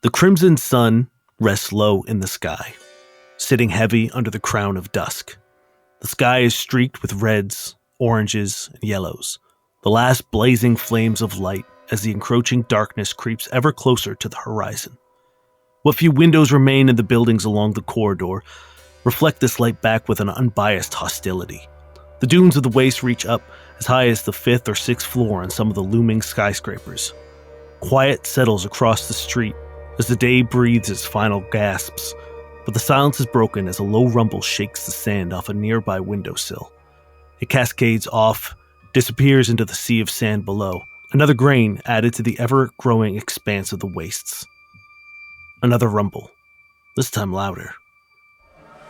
The crimson sun rests low in the sky, sitting heavy under the crown of dusk. The sky is streaked with reds, oranges, and yellows, the last blazing flames of light as the encroaching darkness creeps ever closer to the horizon. What few windows remain in the buildings along the corridor reflect this light back with an unbiased hostility. The dunes of the waste reach up as high as the 5th or 6th floor on some of the looming skyscrapers. Quiet settles across the street as the day breathes its final gasps, but the silence is broken as a low rumble shakes the sand off a nearby windowsill. It cascades off, disappears into the sea of sand below, another grain added to the ever-growing expanse of the wastes. Another rumble, this time louder.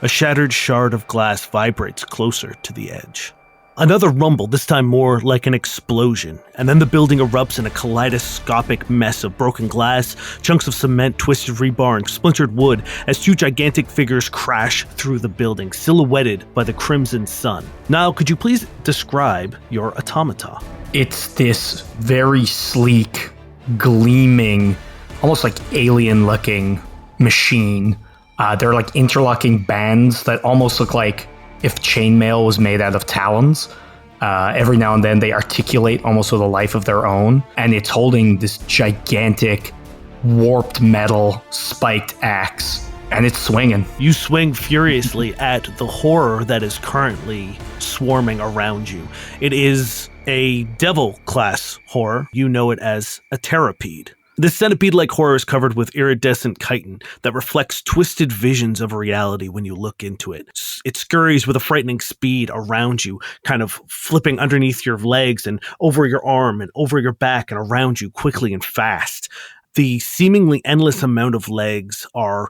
A shattered shard of glass vibrates closer to the edge. Another rumble, this time more like an explosion, and then the building erupts in a kaleidoscopic mess of broken glass, chunks of cement, twisted rebar, and splintered wood as two gigantic figures crash through the building, silhouetted by the crimson sun. Now, could you please describe your automata? It's this very sleek, gleaming, almost like alien-looking machine. They're like interlocking bands that almost look like if chainmail was made out of talons. Every now and then they articulate almost with a life of their own, and it's holding this gigantic, warped metal, spiked axe, and it's swinging. You swing furiously at the horror that is currently swarming around you. It is a devil-class horror. You know it as a terrapede. This centipede-like horror is covered with iridescent chitin that reflects twisted visions of reality when you look into it. It scurries with a frightening speed around you, kind of flipping underneath your legs and over your arm and over your back and around you quickly and fast. The seemingly endless amount of legs are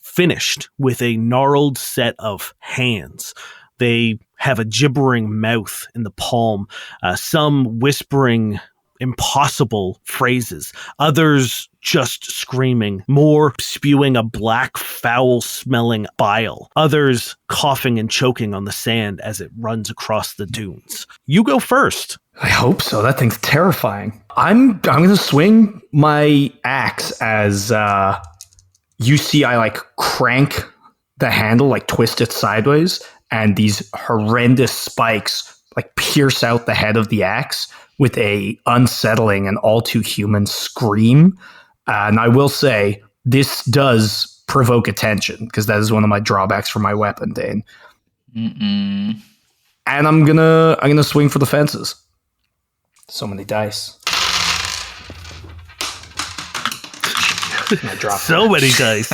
finished with a gnarled set of hands. They have a gibbering mouth in the palm, some whispering impossible phrases, others just screaming, more spewing a black, foul-smelling bile, others coughing and choking on the sand as it runs across the dunes. You go first. I hope so. That thing's terrifying. I'm going to swing my axe as you see I like crank the handle, like twist it sideways, and these horrendous spikes like pierce out the head of the axe with a unsettling and all too human scream. And I will say, this does provoke attention, because that is one of my drawbacks for my weapon, Dane. And I'm gonna swing for the fences. So many dice. So many dice.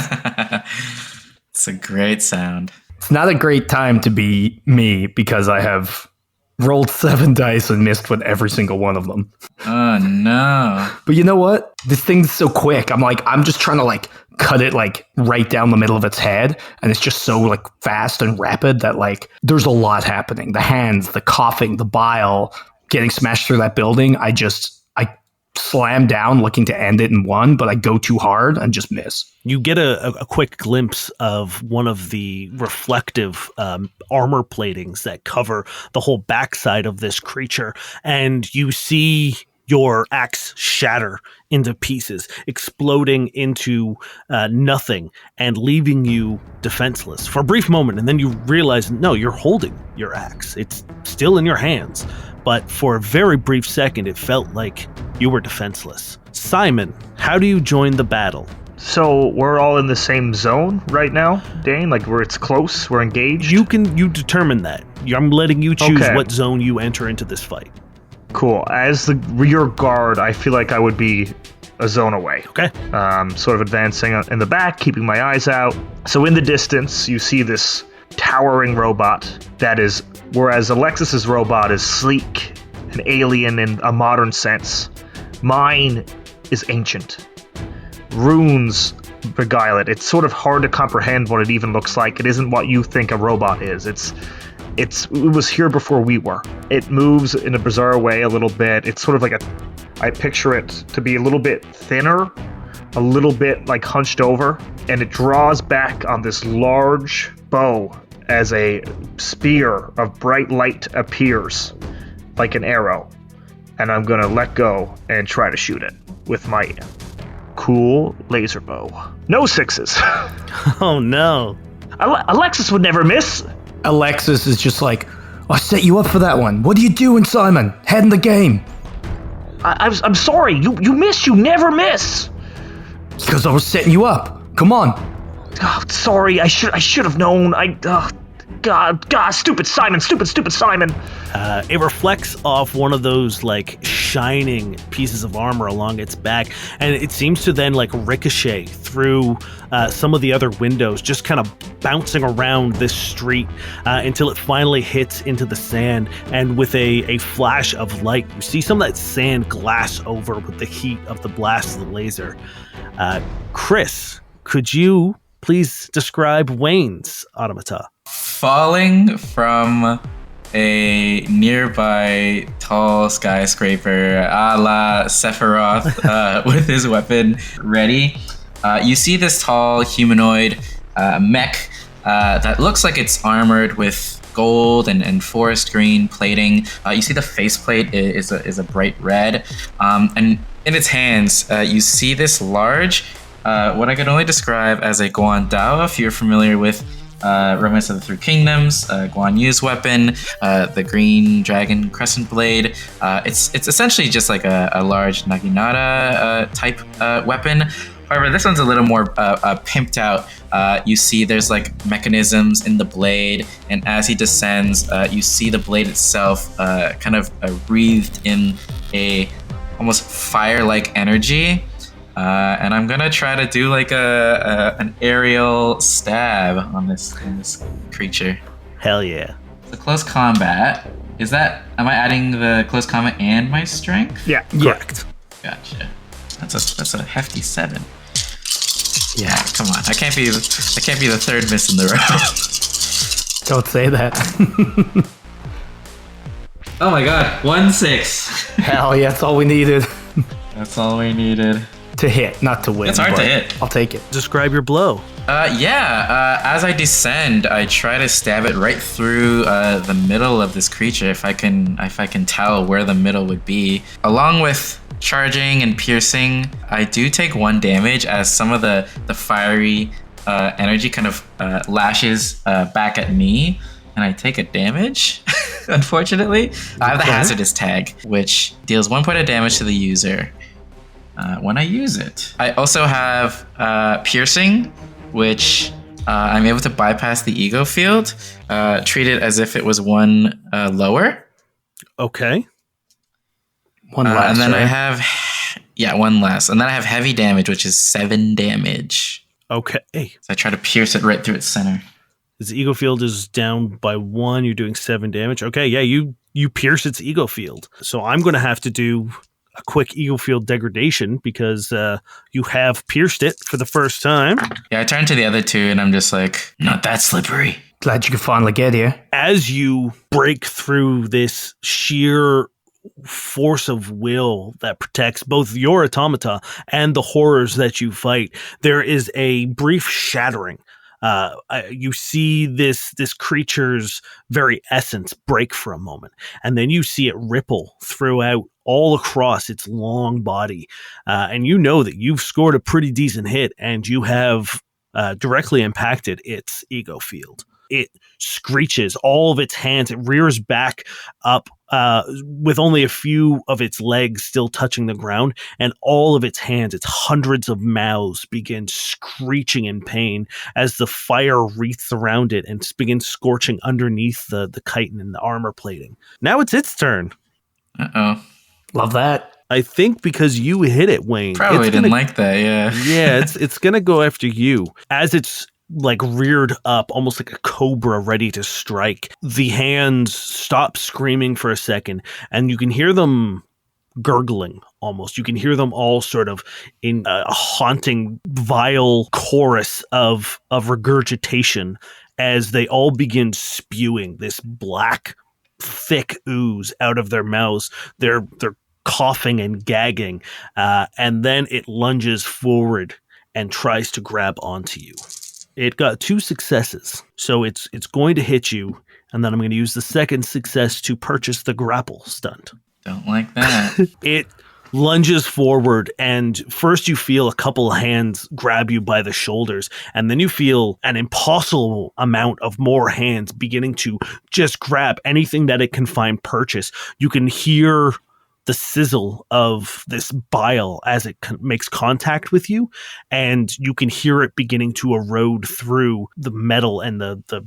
It's a great sound. It's not a great time to be me, because I have rolled 7 dice and missed with every single one of them. Oh, no. But you know what? This thing's so quick. I'm just trying to like cut it like right down the middle of its head. And it's just so like fast and rapid that like there's a lot happening. The hands, the coughing, the bile, getting smashed through that building. I slam down looking to end it in one, but I go too hard and just miss. You get a quick glimpse of one of the reflective armor platings that cover the whole backside of this creature, and you see your axe shatter into pieces, exploding into nothing and leaving you defenseless for a brief moment. And then you realize, no, you're holding your axe. It's still in your hands. But for a very brief second, it felt like you were defenseless. Simon, how do you join the battle? So we're all in the same zone right now, Dane? Like where it's close, we're engaged? You determine that. I'm letting you choose what zone you enter into this fight. Cool. As the rear guard, I feel like I would be a zone away. Okay. Sort of advancing in the back, keeping my eyes out. So in the distance, you see this towering robot that is, whereas Alexis's robot is sleek and alien in a modern sense, mine is ancient. Runes beguile it. It's sort of hard to comprehend what it even looks like. It isn't what you think a robot is. It was here before we were. It moves in a bizarre way a little bit. It's sort of like I picture it to be a little bit thinner, a little bit like hunched over, and it draws back on this large bow as a spear of bright light appears like an arrow. And I'm gonna let go and try to shoot it with my cool laser bow. No 6s. Oh no. Alexis would never miss. Alexis is just like, I set you up for that one. What are you doing, Simon? Head in the game. I'm sorry. You miss. You never miss. Because I was setting you up. Come on. Oh, sorry. I should have known. God, stupid Simon. Stupid Simon. It reflects off one of those like shining pieces of armor along its back, and it seems to then like ricochet through some of the other windows, just kind of bouncing around this street until it finally hits into the sand. And with a flash of light, you see some of that sand glass over with the heat of the blast of the laser. Chris, could you please describe Wayne's automata? Falling from a nearby tall skyscraper a la Sephiroth with his weapon ready. You see this tall humanoid mech that looks like it's armored with gold and forest green plating. You see the faceplate is a bright red. And in its hands, you see this large, what I can only describe as a Guandao, if you're familiar with Romance of the Three Kingdoms, Guan Yu's weapon, the green dragon crescent blade. It's essentially just like a large Naginata type weapon. However, this one's a little more pimped out. You see there's like mechanisms in the blade, and as he descends, you see the blade itself kind of wreathed in a almost fire-like energy. And I'm gonna try to do like an aerial stab on this creature. Hell yeah. So close combat. Am I adding the close combat and my strength? Yeah, Correct. Gotcha. That's a hefty 7. Yeah. Come on. I can't be the third miss in the row. Don't say that. Oh my god. 1-6. Hell yeah, that's all we needed. That's all we needed. To hit, not to win. It's hard to but hit. I'll take it. Describe your blow. As I descend, I try to stab it right through the middle of this creature, if I can tell where the middle would be. Along with charging and piercing, I do take 1 damage as some of the fiery energy kind of lashes back at me, and I take a damage. Unfortunately, I have the hazardous tag, which deals 1 point of damage to the user when I use it. I also have piercing, which I'm able to bypass the ego field, treat it as if it was 1 lower. Okay. 1 less. And then right? I have 1 less. And then I have heavy damage, which is 7 damage. Okay. So I try to pierce it right through its center. Its ego field is down by 1. You're doing 7 damage. Okay, yeah, you pierce its ego field. So I'm going to have to do a quick ego field degradation because you have pierced it for the first time. Yeah, I turn to the other 2 and I'm just like, not that slippery. Glad you could finally get here. As you break through this sheer force of will that protects both your automata and the horrors that you fight, there is a brief shattering. You see this creature's very essence break for a moment, and then you see it ripple throughout all across its long body, and you know that you've scored a pretty decent hit, and you have directly impacted its ego field. It screeches all of its hands. It rears back up with only a few of its legs still touching the ground, and all of its hands, its hundreds of mouths, begin screeching in pain as the fire wreaths around it and begins scorching underneath the chitin and the armor plating. Now it's its turn. Uh-oh. Love that. I think because you hit it, Wayne. Probably didn't like that, yeah. Yeah, it's going to go after you. As it's like reared up, almost like a cobra ready to strike, the hands stop screaming for a second, and you can hear them gurgling almost. You can hear them all sort of in a haunting, vile chorus of regurgitation as they all begin spewing this black, thick ooze out of their mouths. They're coughing and gagging, and then it lunges forward and tries to grab onto you. It got 2 successes, so it's going to hit you, and then I'm going to use the second success to purchase the grapple stunt. Don't like that. It lunges forward, and first you feel a couple hands grab you by the shoulders, and then you feel an impossible amount of more hands beginning to just grab anything that it can find purchase. You can hear the sizzle of this bile as it makes contact with you, and you can hear it beginning to erode through the metal and the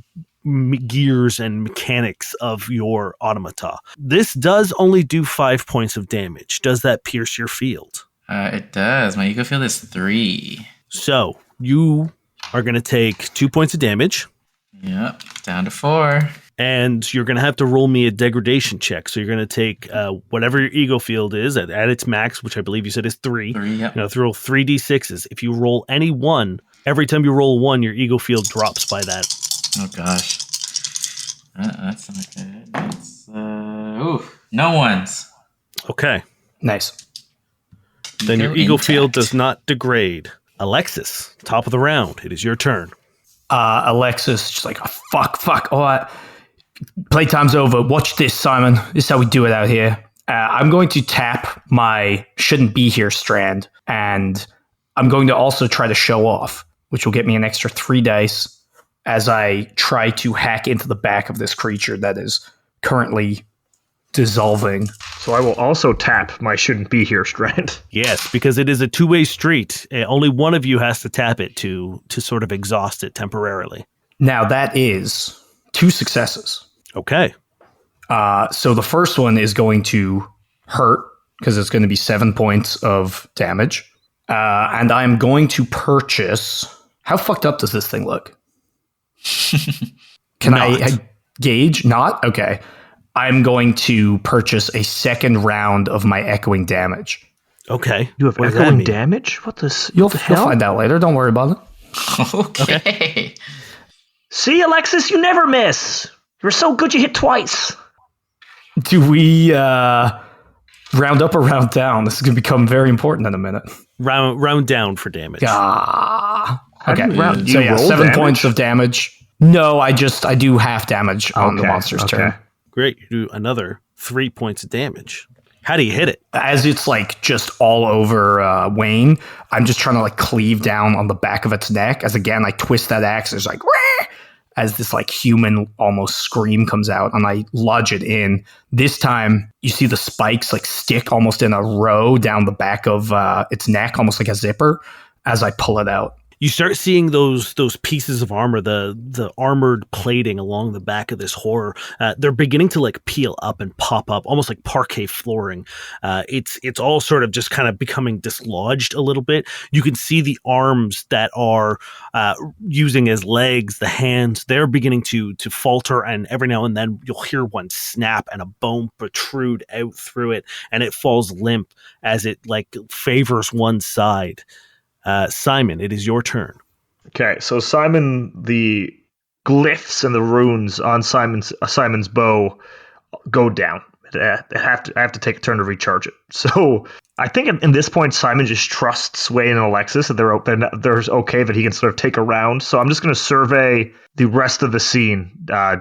gears and mechanics of your automata. This does only do 5 points of damage. Does that pierce your field? It does. My ego field is 3. So you are going to take 2 points of damage. Yep, down to 4. And you're going to have to roll me a degradation check. So you're going to take whatever your ego field is at its max, which I believe you said is 3. 3, yep. You have to roll 3d6s. If you roll any 1, every time you roll 1, your ego field drops by that. Oh gosh. That's not good. That's, no ones. Okay. Nice. Then your ego field does not degrade. Alexis, top of the round. It is your turn. Alexis, just like, oh, fuck. All right. Playtime's over. Watch this, Simon. This is how we do it out here. I'm going to tap my shouldn't be here strand, and I'm going to also try to show off, which will get me an extra 3 dice as I try to hack into the back of this creature that is currently dissolving. So I will also tap my shouldn't be here strand. Yes, because it is a two-way street. Only one of you has to tap it to sort of exhaust it temporarily. Now that is 2 successes. Okay. So the first one is going to hurt because it's going to be 7 points of damage. And I'm going to purchase... How fucked up does this thing look? Can I gauge? Not? Okay. I'm going to purchase a second round of my echoing damage. Okay. You have What does that echoing mean? damage? What the You'll hell? find out later. Don't worry about it. Okay. See, Alexis, you never miss. You're so good you hit twice. Do we round up or round down? This is going to become very important in a minute. Round down for damage. Okay. Do So you yeah, roll 7 damage? points of damage. No, I do half damage on the monster's turn. Great. You do another 3 points of damage. How do you hit it? As it's like just all over Wayne, I'm just trying to like cleave down on the back of its neck. As again, I twist that axe. There's like, "Wah!" As this like human almost scream comes out, and I lodge it in. This time, you see the spikes like stick almost in a row down the back of its neck, almost like a zipper. As I pull it out. You start seeing those pieces of armor, the armored plating along the back of this horror. They're beginning to like peel up and pop up, almost like parquet flooring. It's all sort of just kind of becoming dislodged a little bit. You can see the arms that are using as legs, the hands. They're beginning to falter, and every now and then you'll hear one snap and a bone protrude out through it, and it falls limp as it like favors one side. Simon, it is your turn. Okay, so Simon, the glyphs and the runes on Simon's bow go down. I have to take a turn to recharge it. So I think in this point, Simon just trusts Wayne and Alexis that they're okay, that he can sort of take a round. So I'm just going to survey the rest of the scene,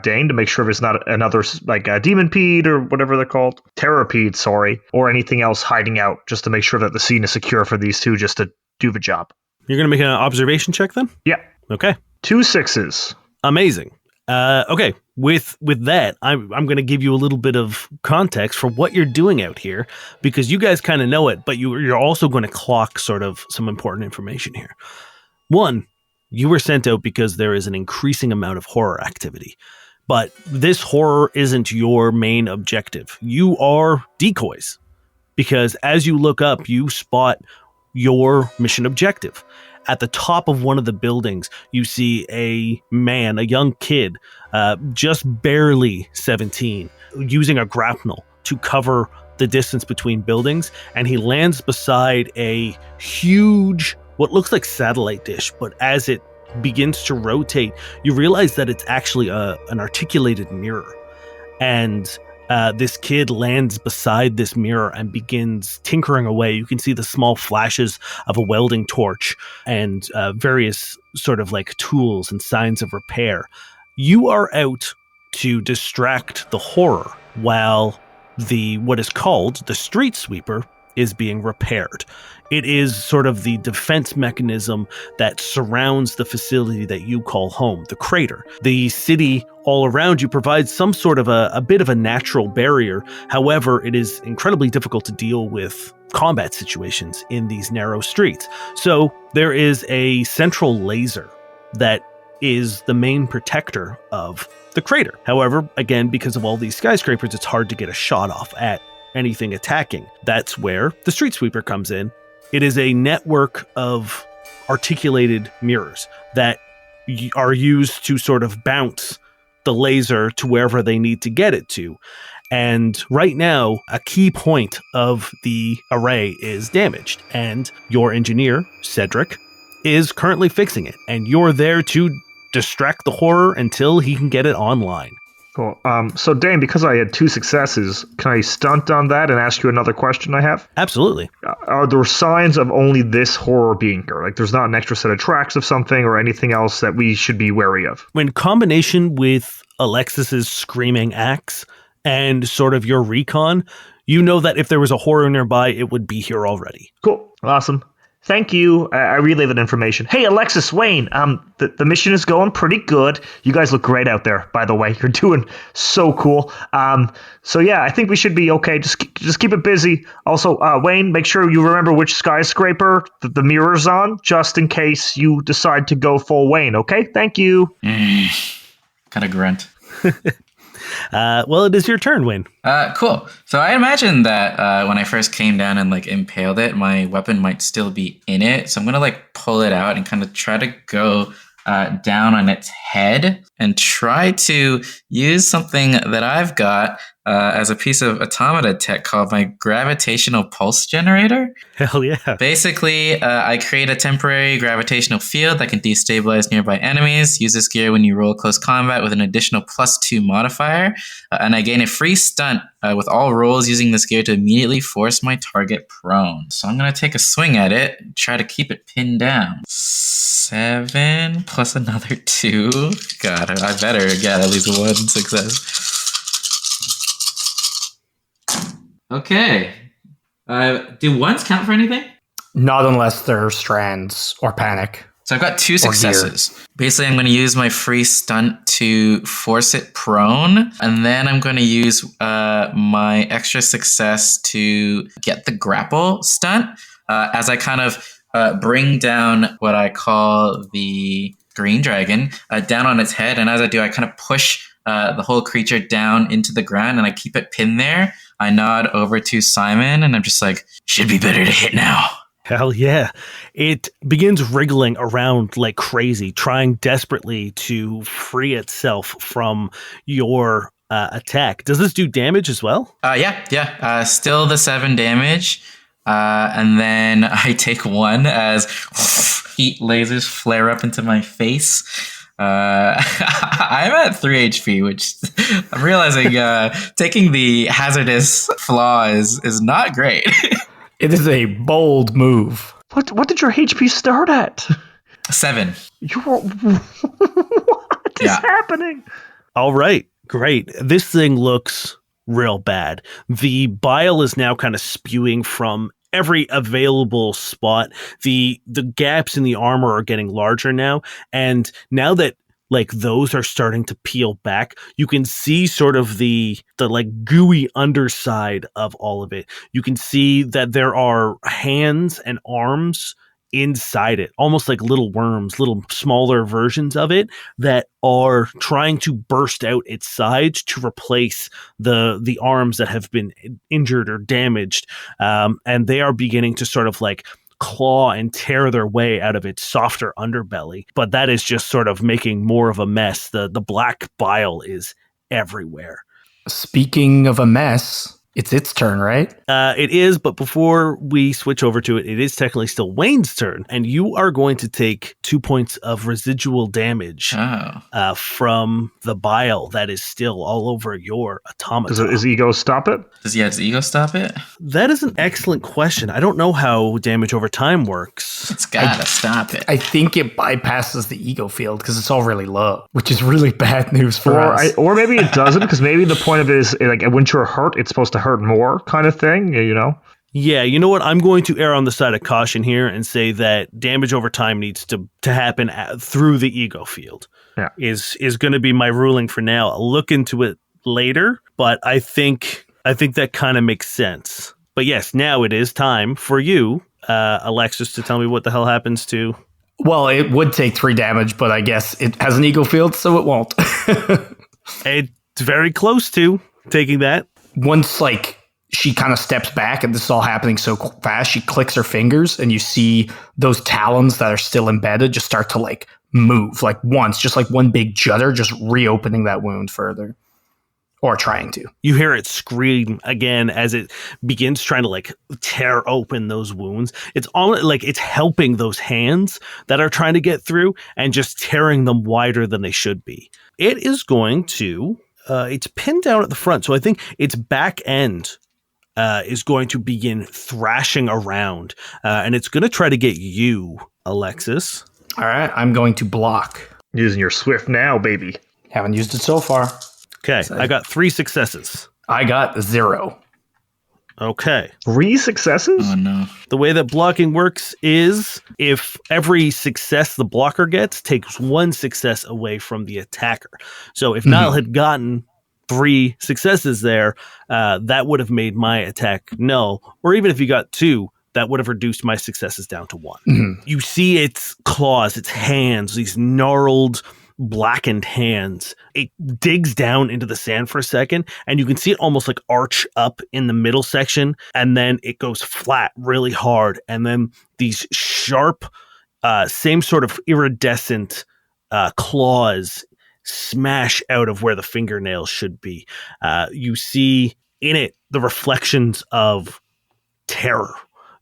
Dane, to make sure there's not another like a demon pede or whatever they're called, terrapede, sorry, or anything else hiding out, just to make sure that the scene is secure for these two, just to do the job. You're going to make an observation check then? Yeah. Okay. 2 6s. Amazing. Okay. With that, I'm going to give you a little bit of context for what you're doing out here, because you guys kind of know it, but you're also going to clock sort of some important information here. One, you were sent out because there is an increasing amount of horror activity. But this horror isn't your main objective. You are decoys, because as you look up, you spot your mission objective. At the top of one of the buildings, you see a man, a young kid, just barely 17, using a grapnel to cover the distance between buildings, and he lands beside a huge, what looks like satellite dish, but as it begins to rotate, you realize that it's actually an articulated mirror. And this kid lands beside this mirror and begins tinkering away. You can see the small flashes of a welding torch and various sort of like tools and signs of repair. You are out to distract the horror while what is called the street sweeper is being repaired. It is sort of the defense mechanism that surrounds the facility that you call home, the crater. The city all around you provides some sort of a bit of a natural barrier. However, it is incredibly difficult to deal with combat situations in these narrow streets. So there is a central laser that is the main protector of the crater. However, again, because of all these skyscrapers, it's hard to get a shot off at anything attacking. That's where the street sweeper comes in. It is a network of articulated mirrors that are used to sort of bounce the laser to wherever they need to get it to. And right now, a key point of the array is damaged, and your engineer, Cedric, is currently fixing it, and you're there to distract the horror until he can get it online. Cool. So, Dane, because I had 2 successes, can I stunt on that and ask you another question I have? Absolutely. Are there signs of only this horror being here? Like, there's not an extra set of tracks of something or anything else that we should be wary of? In combination with Alexis's screaming axe and sort of your recon, you know that if there was a horror nearby, it would be here already. Cool. Awesome. Thank you. I relay that information. Hey, Alexis, Wayne, the mission is going pretty good. You guys look great out there, by the way. You're doing so cool. So yeah, I think we should be okay. Just keep it busy. Also, Wayne, make sure you remember which skyscraper the mirror's on, just in case you decide to go full Wayne, okay? Thank you. Kind of grunt. Well, it is your turn, Wayne. Cool. So I imagine that when I first came down and like impaled it, my weapon might still be in it. So I'm gonna like pull it out and kind of try to go down on its head and try to use something that I've got as a piece of automata tech called my gravitational pulse generator. Hell yeah. Basically, I create a temporary gravitational field that can destabilize nearby enemies. Use this gear when you roll close combat with an additional +2 modifier. And I gain a free stunt with all rolls using this gear to immediately force my target prone. So I'm going to take a swing at it and try to keep it pinned down. 7 plus another 2. God, I better get at least 1 success. Okay. Do ones count for anything? Not unless they're strands or panic. So I've got 2 successes. Basically, I'm going to use my free stunt to force it prone. And then I'm going to use my extra success to get the grapple stunt as I kind of bring down what I call the green dragon down on its head. And as I do, I kind of push the whole creature down into the ground and I keep it pinned there. I nod over to Simon and I'm just like, should be better to hit now. Hell yeah. It begins wriggling around like crazy, trying desperately to free itself from your attack. Does this do damage as well? Yeah. Still the 7 damage. And then I take 1 as heat lasers flare up into my face. I'm at 3 HP, which I'm realizing taking the hazardous flaw is not great. It is a bold move. What did your HP start at? 7. What is happening? All right, great. This thing looks real bad. The bile is now kind of spewing from every available spot. The gaps in the armor are getting larger now, and now that like those are starting to peel back, you can see sort of the like gooey underside of all of it. You can see that there are hands and arms inside it, almost like little worms, little smaller versions of it that are trying to burst out its sides to replace the arms that have been injured or damaged. And they are beginning to sort of like claw and tear their way out of its softer underbelly. But that is just sort of making more of a mess. The black bile is everywhere. Speaking of a mess, it's its turn, right? It is, but before we switch over to it, it is technically still Wayne's turn, and you are going to take 2 points of residual damage from the bile that is still all over your automata. Does ego stop it? Does ego stop it? That is an excellent question. I don't know how damage over time works. It's gotta stop it. I think it bypasses the ego field because it's all really low, which is really bad news for us. Or maybe it doesn't, because maybe the point of it is like when you're hurt, it's supposed to hurt more kind of thing, you know? Yeah, you know what? I'm going to err on the side of caution here and say that damage over time needs to happen through the ego field. Yeah. Is going to be my ruling for now. I'll look into it later, but I think that kind of makes sense. But yes, now it is time for you, Alexis, to tell me what the hell happens to... Well, it would take 3 damage, but I guess it has an ego field, so it won't. It's very close to taking that. Once, like, she kind of steps back and this is all happening so fast, she clicks her fingers and you see those talons that are still embedded just start to, like, move. Like, once, just like one big judder, just reopening that wound further. Or trying to. You hear it scream again as it begins trying to like tear open those wounds. It's all like it's helping those hands that are trying to get through and just tearing them wider than they should be. It is going to, it's pinned down at the front. So I think its back end is going to begin thrashing around and it's going to try to get you, Alexis. All right, I'm going to block. Using your swift now, baby. Haven't used it so far. Okay, I got 3 successes. I got 0. Okay. 3 successes? Oh no. The way that blocking works is if every success the blocker gets takes 1 success away from the attacker. So if Niall had gotten 3 successes there, that would have made my attack null. Or even if you got 2, that would have reduced my successes down to 1. Mm-hmm. You see its claws, its hands, these gnarled, blackened hands. It digs down into the sand for a second and you can see it almost like arch up in the middle section and then it goes flat really hard and then these sharp same sort of iridescent claws smash out of where the fingernails should be. You see in it the reflections of terror.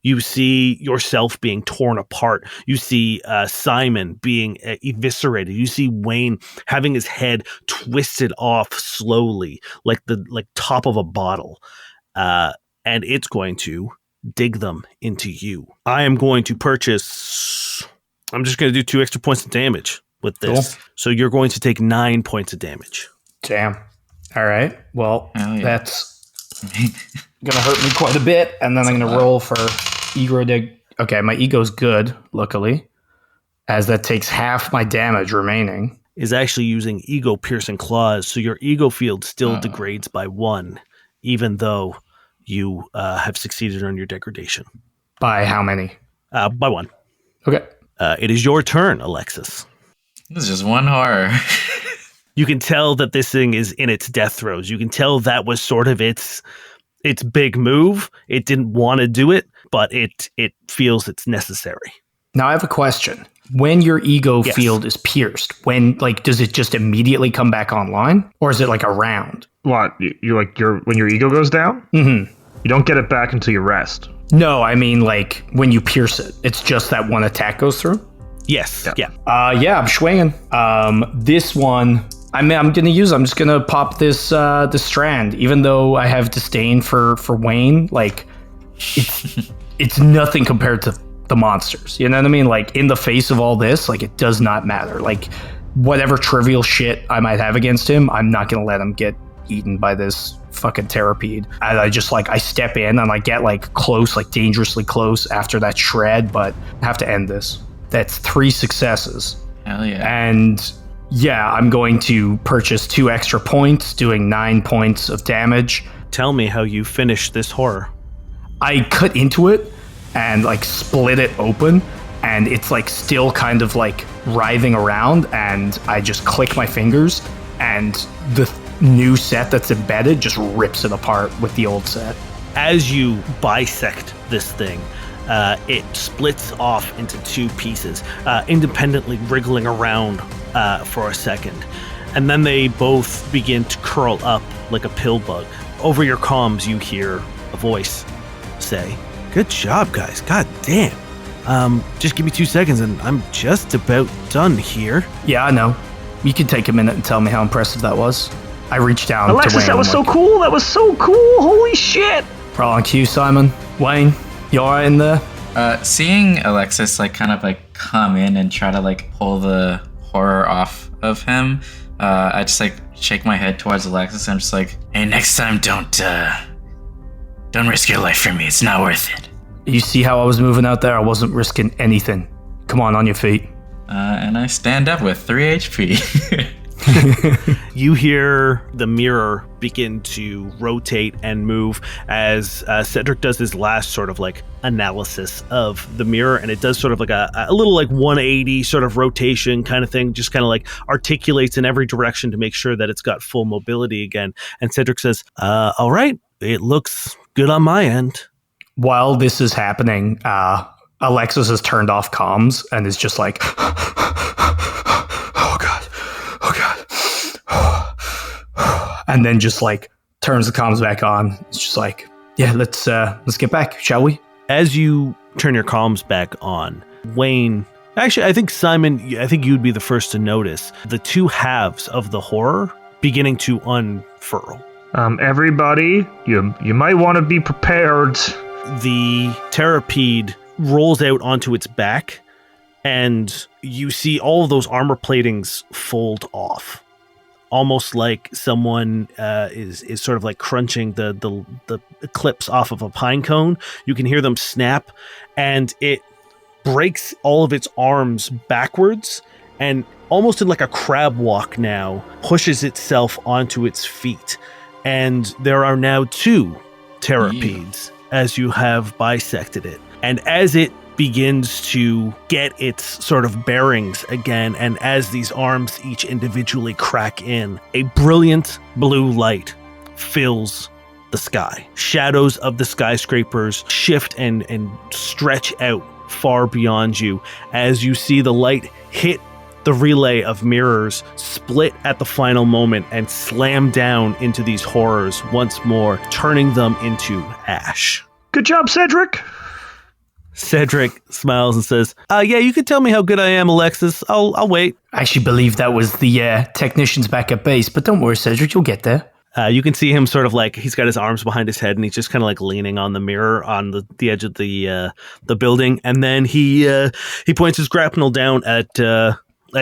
You see yourself being torn apart. You see Simon being eviscerated. You see Weyne having his head twisted off slowly, like the top of a bottle. And it's going to dig them into you. I am going to purchase... I'm just going to do 2 extra points of damage with this. Cool. So you're going to take 9 points of damage. Damn. All right. Well, yeah. That's going to hurt me quite a bit. And then I'm going to roll for... ego dig. Okay, my ego's good, luckily, as that takes half my damage remaining. Is actually using ego piercing claws, so your ego field still degrades by 1, even though you have succeeded on your degradation. By how many? By 1. Okay. It is your turn, Alexis. This is just one horror. You can tell that this thing is in its death throes. You can tell that was sort of its big move. It didn't want to do it, but it feels it's necessary. Now I have a question. When your ego field is pierced, when does it just immediately come back online, or is it like a round? What when your ego goes down? Mm-hmm. You don't get it back until you rest. No, I mean like when you pierce it, it's just that one attack goes through. Yes. Yeah. I'm swinging. This one. I'm just gonna pop this strand, even though I have disdain for Weyne. Like, it's nothing compared to the monsters. You know what I mean? Like, in the face of all this, like, it does not matter. Like, whatever trivial shit I might have against him, I'm not gonna let him get eaten by this fucking terrapede. And I step in and I get close, dangerously close after that shred, but I have to end this. That's 3 successes. Hell yeah. And yeah, I'm going to purchase 2 extra points, doing 9 points of damage. Tell me how you finish this horror. I cut into it and split it open, and it's still kind of writhing around, and I just click my fingers, and the new set that's embedded just rips it apart with the old set. As you bisect this thing, it splits off into 2 pieces, independently wriggling around for a second. And then they both begin to curl up like a pill bug. Over your comms, you hear a voice say, "Good job, guys. God damn. Just give me 2 seconds and I'm just about done here." Yeah, I know. You can take a minute and tell me how impressive that was. I reached down Alexis, to Weyne. that was so cool. That was so cool. Holy shit. Right on cue, Simon. Weyne, you alright in there? Seeing Alexis come in and try to pull the horror off of him, I just shake my head towards Alexis and I'm just hey, next time don't Don't risk your life for me. It's not worth it. You see how I was moving out there? I wasn't risking anything. Come on your feet. And I stand up with 3 HP. You hear the mirror begin to rotate and move as Cedric does his last sort of like analysis of the mirror, and it does sort of like a little like 180 sort of rotation kind of thing, just kind of like articulates in every direction to make sure that it's got full mobility again. And Cedric says, all right, it looks good on my end. While this is happening, Alexis has turned off comms and is just like, oh God. And then just like turns the comms back on. It's just like, yeah, let's get back, shall we? As you turn your comms back on, Wayne, actually, I think Simon, I think you'd be the first to notice the two halves of the horror beginning to unfurl. Everybody, you might want to be prepared. The Terrapede rolls out onto its back, and you see all of those armor platings fold off. Almost like someone is sort of like crunching the clips off of a pine cone. You can hear them snap, and it breaks all of its arms backwards, and almost in like a crab walk now, pushes itself onto its feet. And there are now 2 Terrapedes as you have bisected it. And as it begins to get its sort of bearings again, and as these arms each individually crack in, a brilliant blue light fills the sky. Shadows of the skyscrapers shift and stretch out far beyond you as you see the light hit the relay of mirrors, split at the final moment, and slam down into these horrors once more, turning them into ash. Good job, Cedric. Cedric smiles and says, yeah, you can tell me how good I am, Alexis. I'll wait. I actually believe that was the technicians back at base, but don't worry, Cedric, you'll get there. You can see him sort of like, he's got his arms behind his head and he's just kind of like leaning on the mirror on the edge of the building. And then he points his grapnel down at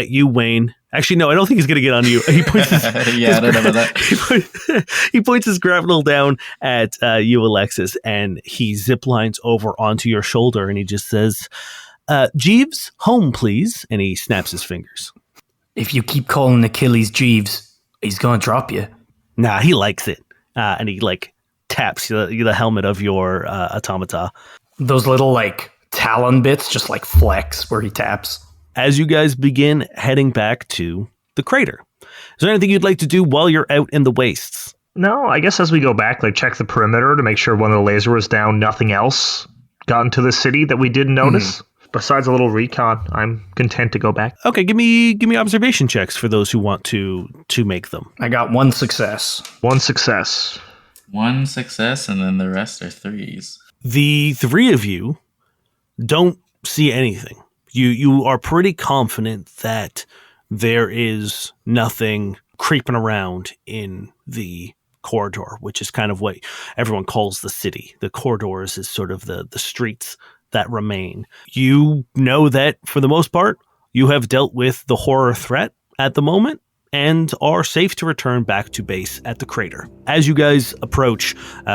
you, Wayne. Actually, no, I don't think he's going to get on you. He points his, I don't know about that. he points his grapnel down at you, Alexis, and he zip lines over onto your shoulder, and he just says, Jeeves, home, please. And he snaps his fingers. If you keep calling Achilles Jeeves, he's going to drop you. Nah, he likes it. And he like taps the helmet of your automata. Those little like talon bits just like flex where he taps. As you guys begin heading back to the crater, is there anything you'd like to do while you're out in the wastes? No, I guess as we go back, like check the perimeter to make sure when the laser was down, nothing else got into the city that we didn't notice. Besides a little recon, I'm content to go back. Okay, give me observation checks for those who want to make them. I got 1 success. 1 success. 1 success, and then the rest are 3s. The 3 of you don't see anything. You are pretty confident that there is nothing creeping around in the corridor, which is kind of what everyone calls the city. The corridors is sort of the streets that remain. You know that for the most part, you have dealt with the horror threat at the moment and are safe to return back to base at the crater. As you guys approach,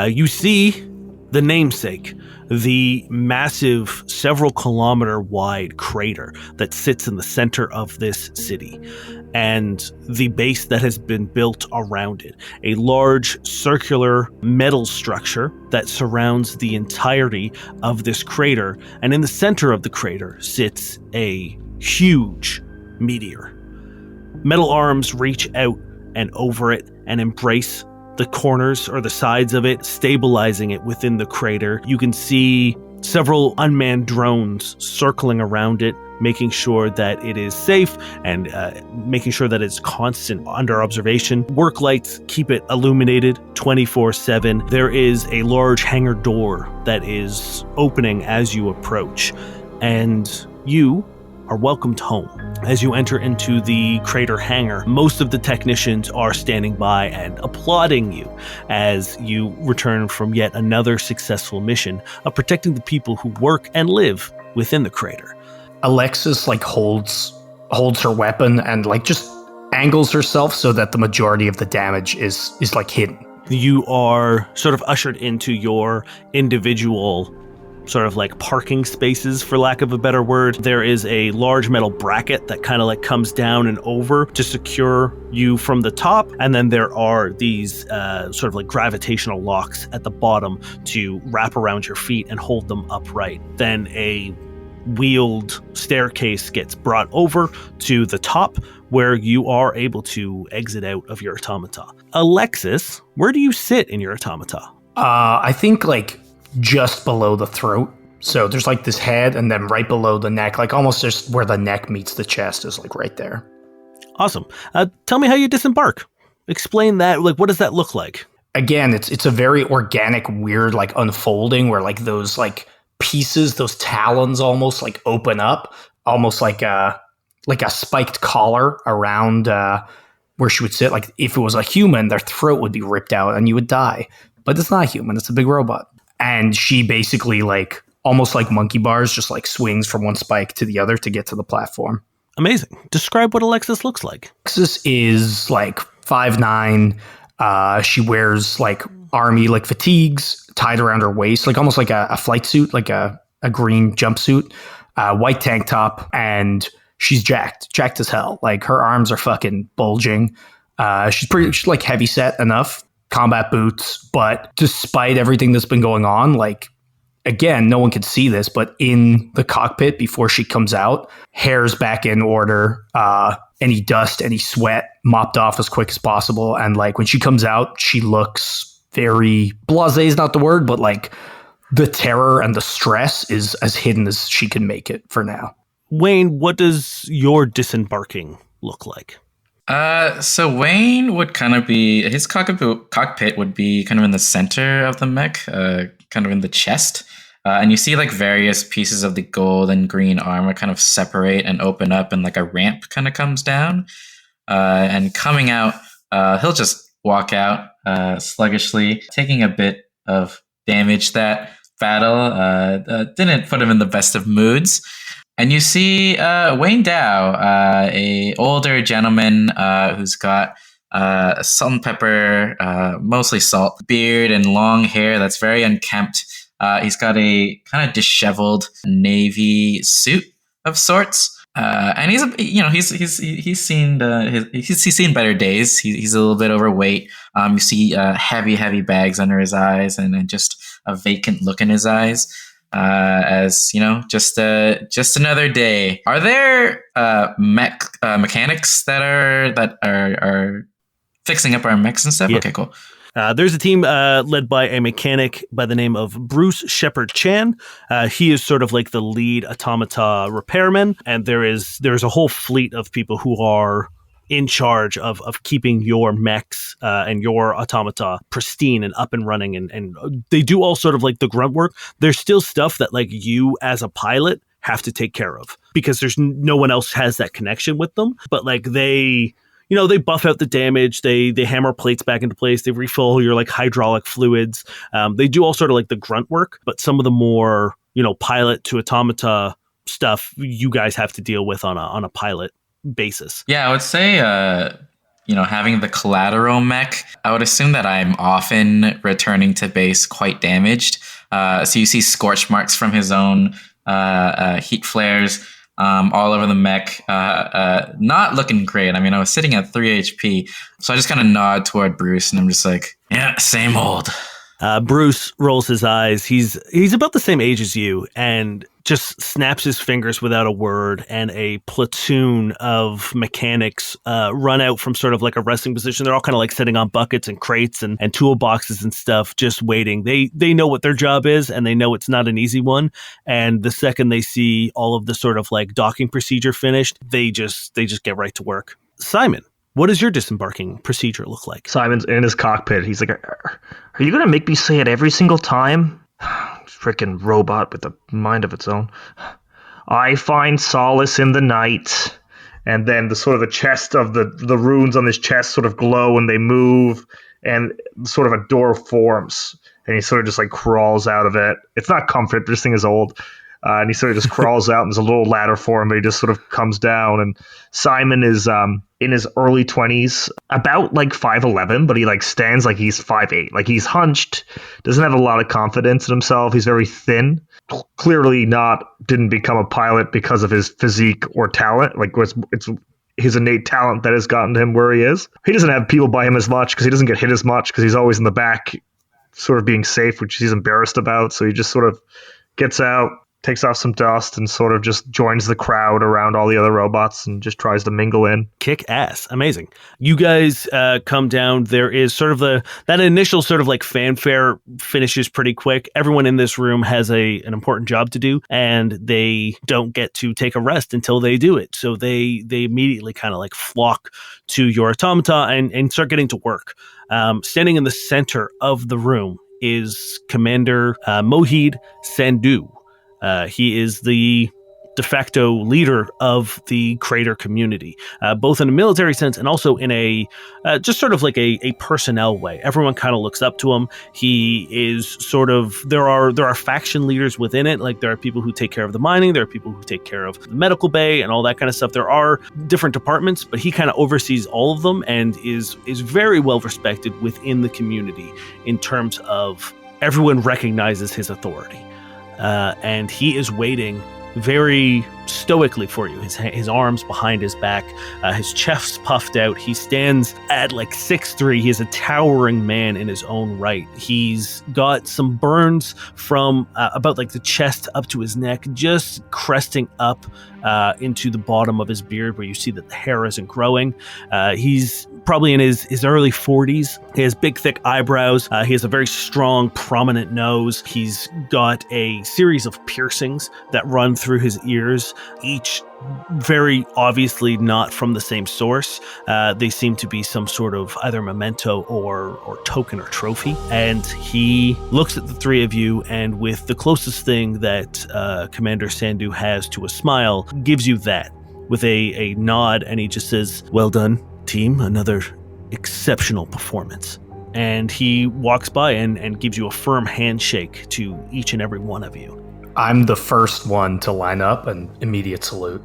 you see the namesake, the massive several kilometer wide crater that sits in the center of this city, and the base that has been built around it, a large circular metal structure that surrounds the entirety of this crater, and in the center of the crater sits a huge meteor. Metal arms reach out and over it and embrace the corners or the sides of it, stabilizing it within the crater. You can see several unmanned drones circling around it, making sure that it is safe and making sure that it's constant under observation. Work lights keep it illuminated 24/7. There is a large hangar door that is opening as you approach, and you are welcomed home. As you enter into the crater hangar, most of the technicians are standing by and applauding you as you return from yet another successful mission of protecting the people who work and live within the crater. Alexis like holds her weapon and like just angles herself so that the majority of the damage is like hidden. You are sort of ushered into your individual sort of like parking spaces, for lack of a better word. There is a large metal bracket that kind of like comes down and over to secure you from the top. And then there are these sort of like gravitational locks at the bottom to wrap around your feet and hold them upright. Then a wheeled staircase gets brought over to the top where you are able to exit out of your automata. Alexis, where do you sit in your automata? I think like just below the throat. So there's like this head and then right below the neck, like almost just where the neck meets the chest is like right there. Awesome. Tell me how you disembark. Explain that. Like, what does that look like? Again, it's a very organic, weird like unfolding where like those like pieces, those talons almost like open up, almost like a spiked collar around where she would sit. Like if it was a human, their throat would be ripped out and you would die. But it's not a human, it's a big robot. And she basically like almost like monkey bars, just like swings from one spike to the other to get to the platform. Amazing. Describe what Alexis looks like. Alexis is like 5'9". She wears like army like fatigues tied around her waist, like almost like a flight suit, like a green jumpsuit, white tank top, and she's jacked as hell. Like her arms are fucking bulging. She's like heavy set enough, combat boots, but despite everything that's been going on, like again, no one can see this, but in the cockpit before she comes out, hair's back in order, any dust, any sweat mopped off as quick as possible. And like when she comes out, she looks very blasé is not the word, but like the terror and the stress is as hidden as she can make it for now. Wayne, what does your disembarking look like? So Wayne would kind of be, his cockpit would be kind of in the center of the mech, kind of in the chest. And you see like various pieces of the gold and green armor kind of separate and open up, and like a ramp kind of comes down. And coming out, he'll just walk out sluggishly, taking a bit of damage. That battle didn't put him in the best of moods. And you see Wayne Dow, a older gentleman who's got salt and pepper, mostly salt, beard and long hair that's very unkempt. He's got a kind of disheveled navy suit of sorts, and he's seen better days. He's a little bit overweight. You see heavy bags under his eyes, and just a vacant look in his eyes. As you know, just another day. Are there mechanics that are fixing up our mechs and stuff? Yeah. Okay, cool. There's a team led by a mechanic by the name of Bruce Shepard Chan. He is sort of like the lead automata repairman, and there's a whole fleet of people who are in charge of keeping your mechs and your automata pristine and up and running, and they do all sort of like the grunt work. There's still stuff that like you as a pilot have to take care of because there's no one else has that connection with them, but like they buff out the damage, they hammer plates back into place, they refill your like hydraulic fluids, they do all sort of like the grunt work, but some of the more pilot to automata stuff you guys have to deal with on a pilot basis. Yeah, I would say, having the collateral mech, I would assume that I'm often returning to base quite damaged. So you see scorch marks from his own heat flares all over the mech. Not looking great. I mean, I was sitting at 3 HP, so I just kind of nod toward Bruce, and I'm just like, yeah, same old. Bruce rolls his eyes. He's about the same age as you, and just snaps his fingers without a word, and a platoon of mechanics run out from sort of like a resting position. They're all kind of like sitting on buckets and crates and toolboxes and stuff, just waiting. They know what their job is, and they know it's not an easy one. And the second they see all of the sort of like docking procedure finished, they just get right to work. Simon, what does your disembarking procedure look like? Simon's in his cockpit. He's like, are you going to make me say it every single time? Freaking robot with a mind of its own. I find solace in the night. And then the chest of the runes on his chest sort of glow and they move, and sort of a door forms. And he sort of just like crawls out of it. It's not comfort. This thing is old. And he sort of just crawls out, and there's a little ladder for him, but he just sort of comes down. And Simon is in his early 20s, about like 5'11", but he like stands like he's 5'8". Like he's hunched, doesn't have a lot of confidence in himself. He's very thin. Clearly didn't become a pilot because of his physique or talent. Like it's his innate talent that has gotten him where he is. He doesn't have people by him as much because he doesn't get hit as much because he's always in the back, sort of being safe, which he's embarrassed about. So he just sort of gets out, takes off some dust, and sort of just joins the crowd around all the other robots and just tries to mingle in. Kick ass. Amazing. You guys come down. There is sort of that initial sort of like fanfare finishes pretty quick. Everyone in this room has an important job to do, and they don't get to take a rest until they do it. So they immediately kind of like flock to your automata and start getting to work. Standing in the center of the room is Commander Mohid Sandhu. He is the de facto leader of the crater community, both in a military sense and also in a just sort of like a personnel way. Everyone kind of looks up to him. He is sort of there are faction leaders within it. Like there are people who take care of the mining, there are people who take care of the medical bay and all that kind of stuff. There are different departments, but he kind of oversees all of them and is very well respected within the community in terms of everyone recognizes his authority. And he is waiting very stoically for you. His arms behind his back, his chest puffed out. He stands at like 6'3". He is a towering man in his own right. He's got some burns from about like the chest up to his neck, just cresting up into the bottom of his beard where you see that the hair isn't growing. He's probably in his early 40s. He has big, thick eyebrows. He has a very strong, prominent nose. He's got a series of piercings that run through his ears, each very obviously not from the same source. They seem to be some sort of either memento or token or trophy. And he looks at the three of you, and with the closest thing that Commander Sandhu has to a smile, gives you that with a nod, and he just says, "Well done, team. Another exceptional performance." And he walks by and gives you a firm handshake to each and every one of you. I'm the first one to line up, and immediate salute.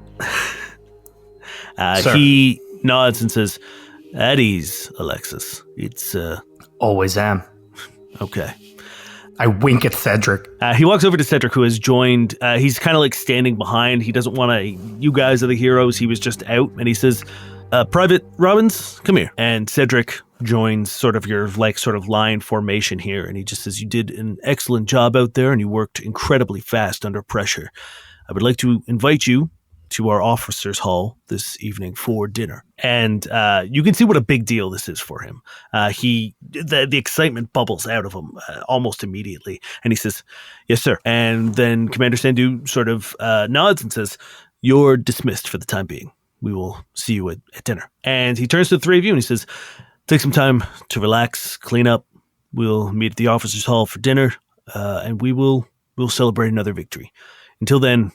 He nods and says, "At ease, Alexis. It's Always am." Okay. I wink at Cedric. He walks over to Cedric, who has joined. He's kind of like standing behind. He doesn't want to. You guys are the heroes. He was just out, and he says, "Private Robbins, come here." And Cedric joins sort of your line formation here, and he just says, "You did an excellent job out there, and you worked incredibly fast under pressure. I would like to invite you to our officers' hall this evening for dinner." And you can see what a big deal this is for him. The excitement bubbles out of him almost immediately, and he says, "Yes, sir." And then Commander Sandhu sort of nods and says, "You're dismissed for the time being. We will see you at dinner." And he turns to the three of you and he says, "Take some time to relax, clean up. We'll meet at the officers' hall for dinner, and we'll celebrate another victory. Until then,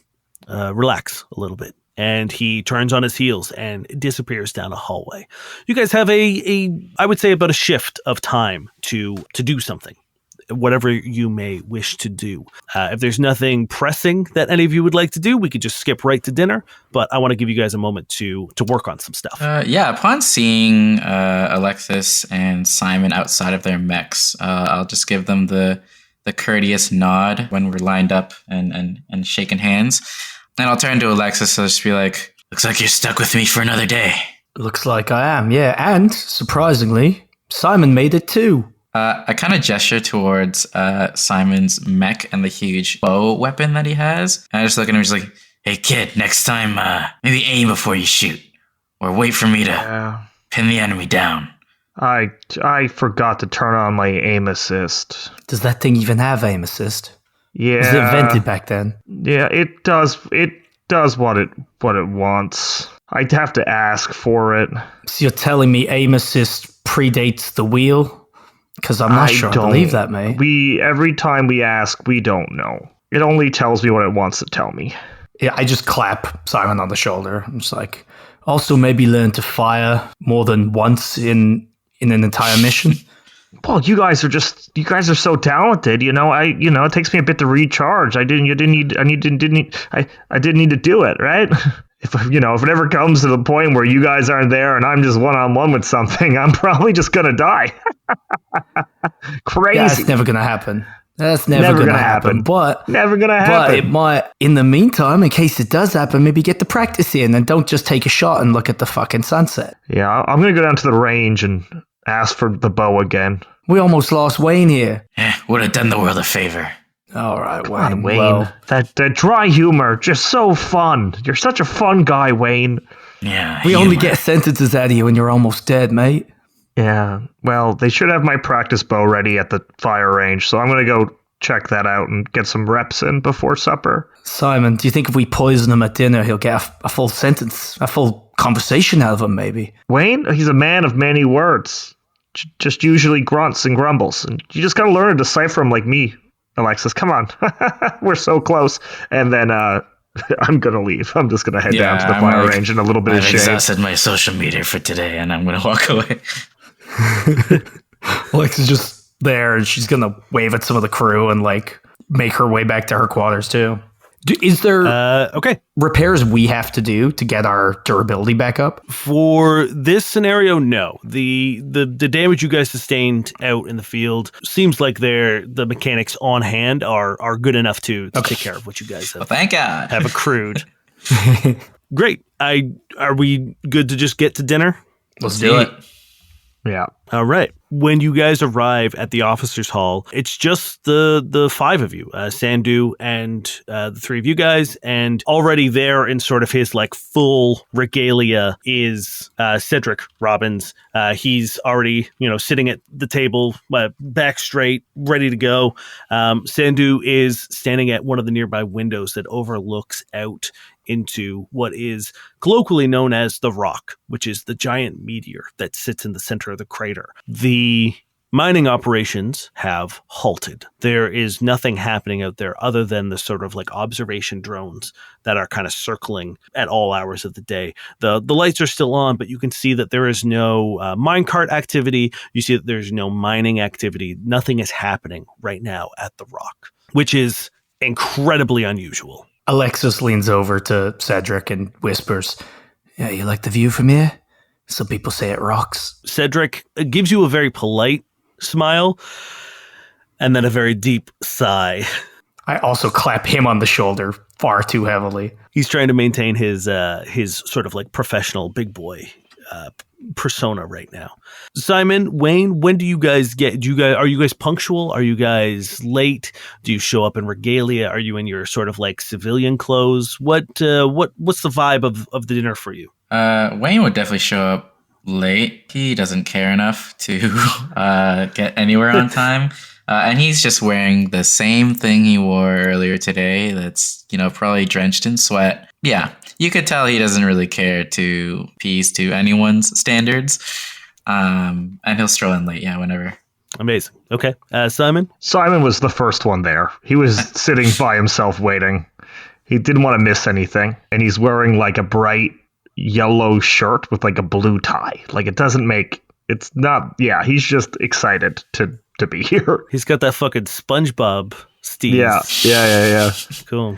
relax a little bit." And he turns on his heels and disappears down a hallway. You guys have I would say about a shift of time to do something, whatever you may wish to do. If there's nothing pressing that any of you would like to do, we could just skip right to dinner. But I want to give you guys a moment to work on some stuff. Upon seeing Alexis and Simon outside of their mechs, I'll just give them the courteous nod when we're lined up and shaking hands. And I'll turn to Alexis and just be like, "Looks like you're stuck with me for another day." Looks like I am, yeah. And, surprisingly, Simon made it too. I kind of gesture towards Simon's mech and the huge bow weapon that he has. And I just look at him and just like, "Hey, kid, next time, maybe aim before you shoot. Or wait for me to pin the enemy down." I forgot to turn on my aim assist. Does that thing even have aim assist? Yeah. Was it invented back then? Yeah, it does. It does what it wants. I'd have to ask for it. So you're telling me aim assist predates the wheel? Because I'm not sure I believe that, mate. Every time we ask, we don't know. It only tells me what it wants to tell me. Yeah, I just clap Simon on the shoulder. I'm just like, also maybe learn to fire more than once in an entire mission. Well, you guys are so talented. It takes me a bit to recharge. I didn't need to do it, right? If it ever comes to the point where you guys aren't there and I'm just one-on-one with something, I'm probably just gonna die. Crazy. That's never gonna happen. That's never gonna happen. But never gonna happen. But it might. In the meantime, in case it does happen, maybe get the practice in and don't just take a shot and look at the fucking sunset. Yeah, I'm gonna go down to the range and ask for the bow again. We almost lost Weyne here. Would have done the world a favor. All right, Come on, Weyne. Well, that dry humor, just so fun. You're such a fun guy, Weyne. Yeah. we only get sentences out of you when you're almost dead, mate. Yeah, well, they should have my practice bow ready at the fire range, so I'm going to go check that out and get some reps in before supper. Simon, do you think if we poison him at dinner, he'll get a full sentence, a full conversation out of him, maybe? Weyne, he's a man of many words. Just usually grunts and grumbles. And you just got to learn to decipher him like me, Alexis. Come on. We're so close. And then I'm going to leave. I'm just going to head down to the fire range in a little bit of shade. I've exhausted my social media for today, and I'm going to walk away. Alexis is just there, and she's gonna wave at some of the crew and like make her way back to her quarters too. Is there repairs we have to do to get our durability back up? For this scenario, no. The damage you guys sustained out in the field seems like the mechanics on hand are good enough to take care of what you guys Thank God. have accrued. Great. Are we good to just get to dinner? Let's do it. Yeah. All right. When you guys arrive at the officers' hall, it's just the five of you, Sandu and the three of you guys, and already there in sort of his like full regalia is Cedric Robbins. He's already sitting at the table, back straight, ready to go. Sandu is standing at one of the nearby windows that overlooks out into what is colloquially known as the Rock, which is the giant meteor that sits in the center of the crater. The mining operations have halted. There is nothing happening out there other than the sort of like observation drones that are kind of circling at all hours of the day. The lights are still on, but you can see that there is no minecart activity. You see that there's no mining activity. Nothing is happening right now at the Rock, which is incredibly unusual. Alexis leans over to Cedric and whispers, "Yeah, you like the view from here? Some people say it rocks." Cedric gives you a very polite smile and then a very deep sigh. I also clap him on the shoulder far too heavily. He's trying to maintain his sort of like professional big boy persona right now. Simon, Weyne, when do you guys are you guys punctual? Are you guys late? Do you show up in regalia? Are you in your sort of like civilian clothes? What's the vibe of the dinner for you? Weyne would definitely show up late. He doesn't care enough to get anywhere on time. And he's just wearing the same thing he wore earlier today that's, probably drenched in sweat. Yeah, you could tell he doesn't really care to appease to anyone's standards. And he'll stroll in late, whenever. Amazing. Okay. Simon? Simon was the first one there. He was sitting by himself waiting. He didn't want to miss anything. And he's wearing like a bright yellow shirt with like a blue tie. Like he's just excited to be here. He's got that fucking SpongeBob Steve. Yeah. Cool.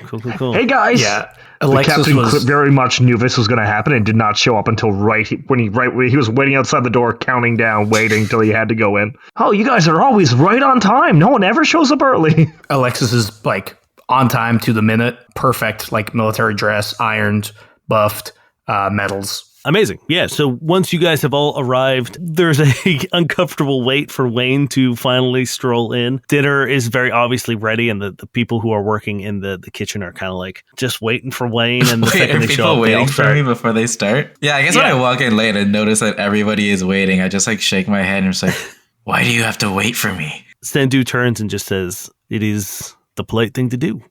Hey guys. Yeah. The Alexis captain very much knew this was going to happen and did not show up until when he was waiting outside the door, counting down, waiting till he had to go in. Oh, you guys are always right on time. No one ever shows up early. Alexis is like on time to the minute. Perfect, like military dress, ironed, buffed, medals. Amazing. Yeah. So once you guys have all arrived, there's a uncomfortable wait for Weyne to finally stroll in. Dinner is very obviously ready, and the people who are working in the kitchen are kind of like just waiting for Weyne. And the second they show up, waiting for me before they start? Yeah, I guess when I walk in late and notice that everybody is waiting, I just like shake my head and just like, why do you have to wait for me? Sandu turns and just says, "It is the polite thing to do.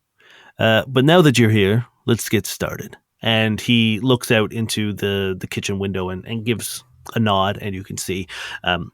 But now that you're here, let's get started." And he looks out into the kitchen window and gives a nod, and you can see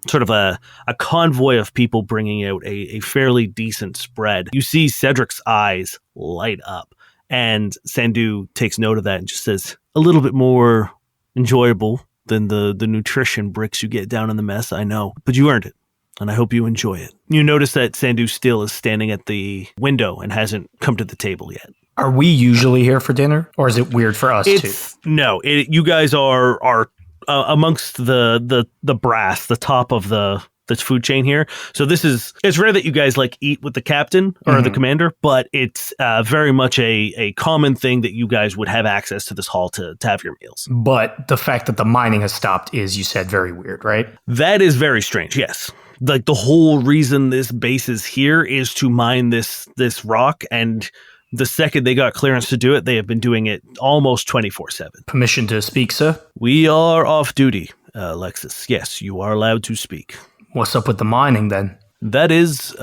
sort of a convoy of people bringing out a fairly decent spread. You see Cedric's eyes light up, and Sandu takes note of that and just says, "A little bit more enjoyable than the nutrition bricks you get down in the mess, I know, but you earned it. and I hope you enjoy it. You notice that Sandu still is standing at the window and hasn't come to the table yet. Are we usually here for dinner, or is it weird for us too? No, you guys are amongst the brass, the top of the food chain here. So it's rare that you guys like eat with the captain or the commander, but it's very much a common thing that you guys would have access to this hall to have your meals. But the fact that the mining has stopped is, you said, very weird, right? That is very strange, yes. Like the whole reason this base is here is to mine this rock, and the second they got clearance to do it, they have been doing it almost 24/7. Permission to speak, sir? We are off duty, Alexis. Yes, you are allowed to speak. What's up with the mining, then? That is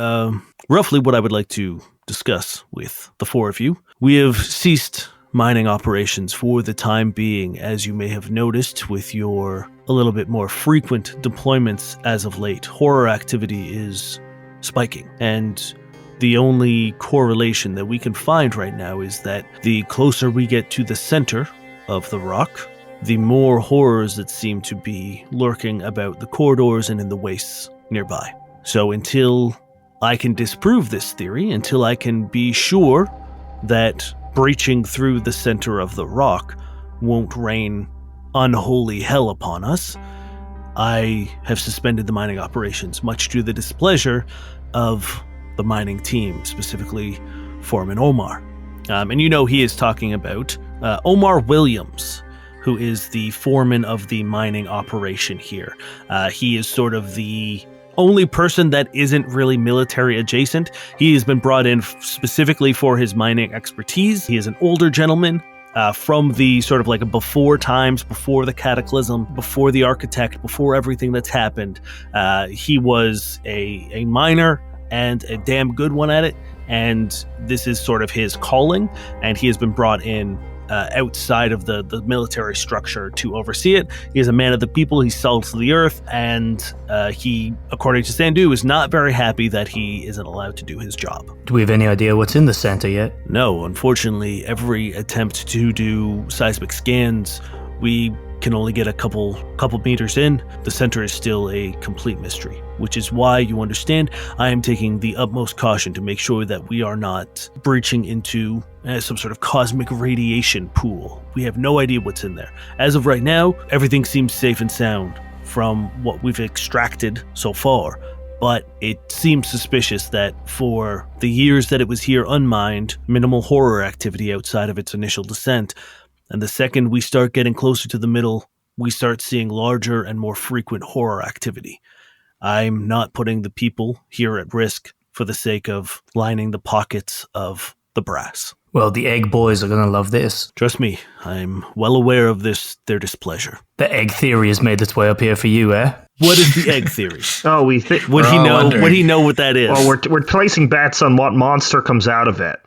roughly what I would like to discuss with the four of you. We have ceased mining operations for the time being, as you may have noticed with your a little bit more frequent deployments as of late. Horror activity is spiking, and the only correlation that we can find right now is that the closer we get to the center of the rock, the more horrors that seem to be lurking about the corridors and in the wastes nearby. So until I can disprove this theory, until I can be sure that breaching through the center of the rock won't rain unholy hell upon us, I have suspended the mining operations, much to the displeasure of the mining team, specifically Foreman Omar. And he is talking about Omar Williams, who is the foreman of the mining operation here. He is sort of the only person that isn't really military adjacent. He has been brought in specifically for his mining expertise. He is an older gentleman from the sort of like before times, before the cataclysm, before the architect, before everything that's happened. He was a miner, and a damn good one at it, and this is sort of his calling, and he has been brought in outside of the military structure to oversee it. He is a man of the people, he's salt of the earth, and he, according to Sandu, is not very happy that he isn't allowed to do his job. Do we have any idea what's in the center yet? No, unfortunately, every attempt to do seismic scans, we can only get a couple meters in. The center is still a complete mystery, which is why, you understand, I am taking the utmost caution to make sure that we are not breaching into some sort of cosmic radiation pool. We have no idea what's in there. As of right now, everything seems safe and sound from what we've extracted so far, but it seems suspicious that for the years that it was here unmined, minimal horror activity outside of its initial descent. And the second we start getting closer to the middle, we start seeing larger and more frequent horror activity. I'm not putting the people here at risk for the sake of lining the pockets of the brass. Well, the egg boys are going to love this. Trust me, I'm well aware of their displeasure. The egg theory has made its way up here for you, eh? What is the egg theory? Oh, we think Would he know what that is? Well, we're placing bets on what monster comes out of it.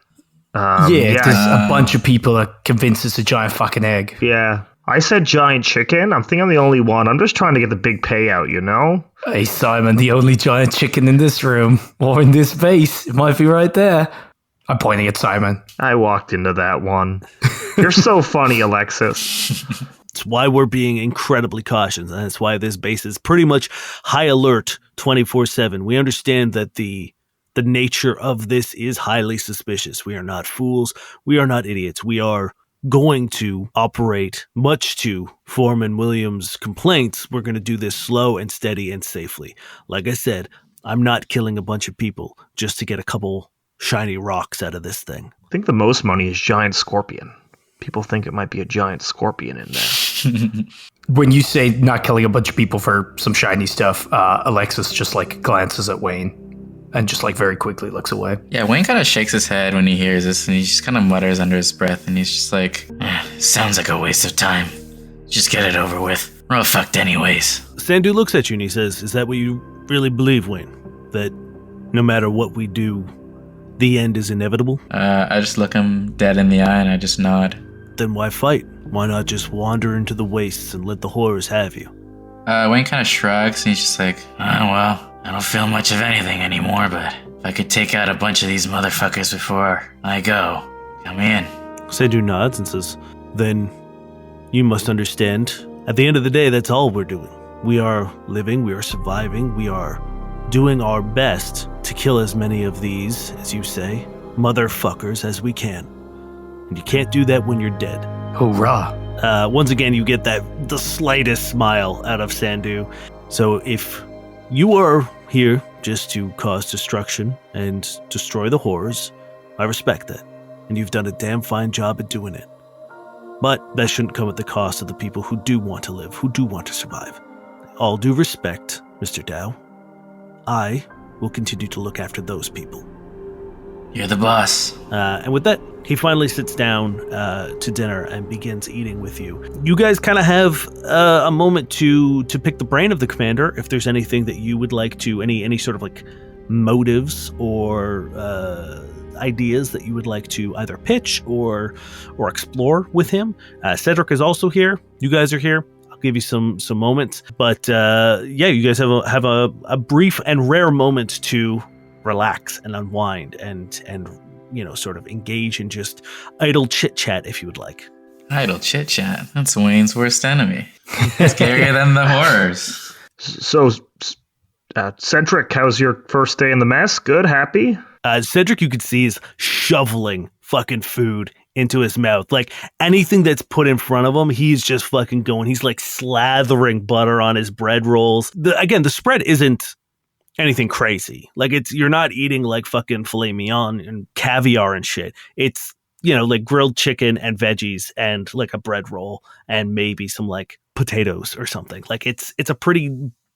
There's a bunch of people are convinced it's a giant fucking egg. Yeah. I said giant chicken. I think I'm the only one. I'm just trying to get the big payout, you know? Hey, Simon, the only giant chicken in this room, or in this base. It might be right there. I'm pointing at Simon. I walked into that one. You're so funny, Alexis. It's why we're being incredibly cautious, and that's why this base is pretty much high alert 24/7. We understand that the nature of this is highly suspicious. We are not fools. We are not idiots. We are going to operate, much to Foreman Williams' complaints. We're going to do this slow and steady and safely. Like I said, I'm not killing a bunch of people just to get a couple shiny rocks out of this thing. I think the most money is giant scorpion. People think it might be a giant scorpion in there. When you say not killing a bunch of people for some shiny stuff, Alexis just like glances at Weyne and just like very quickly looks away. Yeah, Wayne kind of shakes his head when he hears this, and he just kind of mutters under his breath, and he's just like, sounds like a waste of time. Just get it over with. We're all fucked anyways. Sandu looks at you and he says, is that what you really believe, Wayne? That no matter what we do, the end is inevitable? I just look him dead in the eye and I just nod. Then why fight? Why not just wander into the wastes and let the horrors have you? Wayne kind of shrugs and he's just like, well, I don't feel much of anything anymore, but if I could take out a bunch of these motherfuckers before I go, come in. Sandu nods and says, then you must understand, at the end of the day, that's all we're doing. We are living, we are surviving, we are doing our best to kill as many of these, as you say, motherfuckers as we can. And you can't do that when you're dead. Hoorah. Once again, you get the slightest smile out of Sandu. So if you are here just to cause destruction and destroy the horrors, I respect that. And you've done a damn fine job at doing it. But that shouldn't come at the cost of the people who do want to live, who do want to survive. All due respect, Mr. Dow, I will continue to look after those people. You're the boss. And with that, he finally sits down to dinner and begins eating with you. You guys kind of have a moment to pick the brain of the commander if there's anything that you would like to, any sort of like motives or ideas that you would like to either pitch or explore with him. Cedric is also here. You guys are here. I'll give you some moments, but you guys have a brief and rare moment to relax and unwind and sort of engage in just idle chit chat if you would like. Idle chit chat. That's Wayne's worst enemy. Scarier than the horrors. So, Cedric, how's your first day in the mess? Good, happy? Cedric, you could see, is shoveling fucking food into his mouth. Like anything that's put in front of him, he's just fucking going. He's like slathering butter on his bread rolls. The spread isn't anything crazy. Like you're not eating like fucking filet mignon and caviar and shit. It's, like grilled chicken and veggies and like a bread roll and maybe some like potatoes or something. Like it's a pretty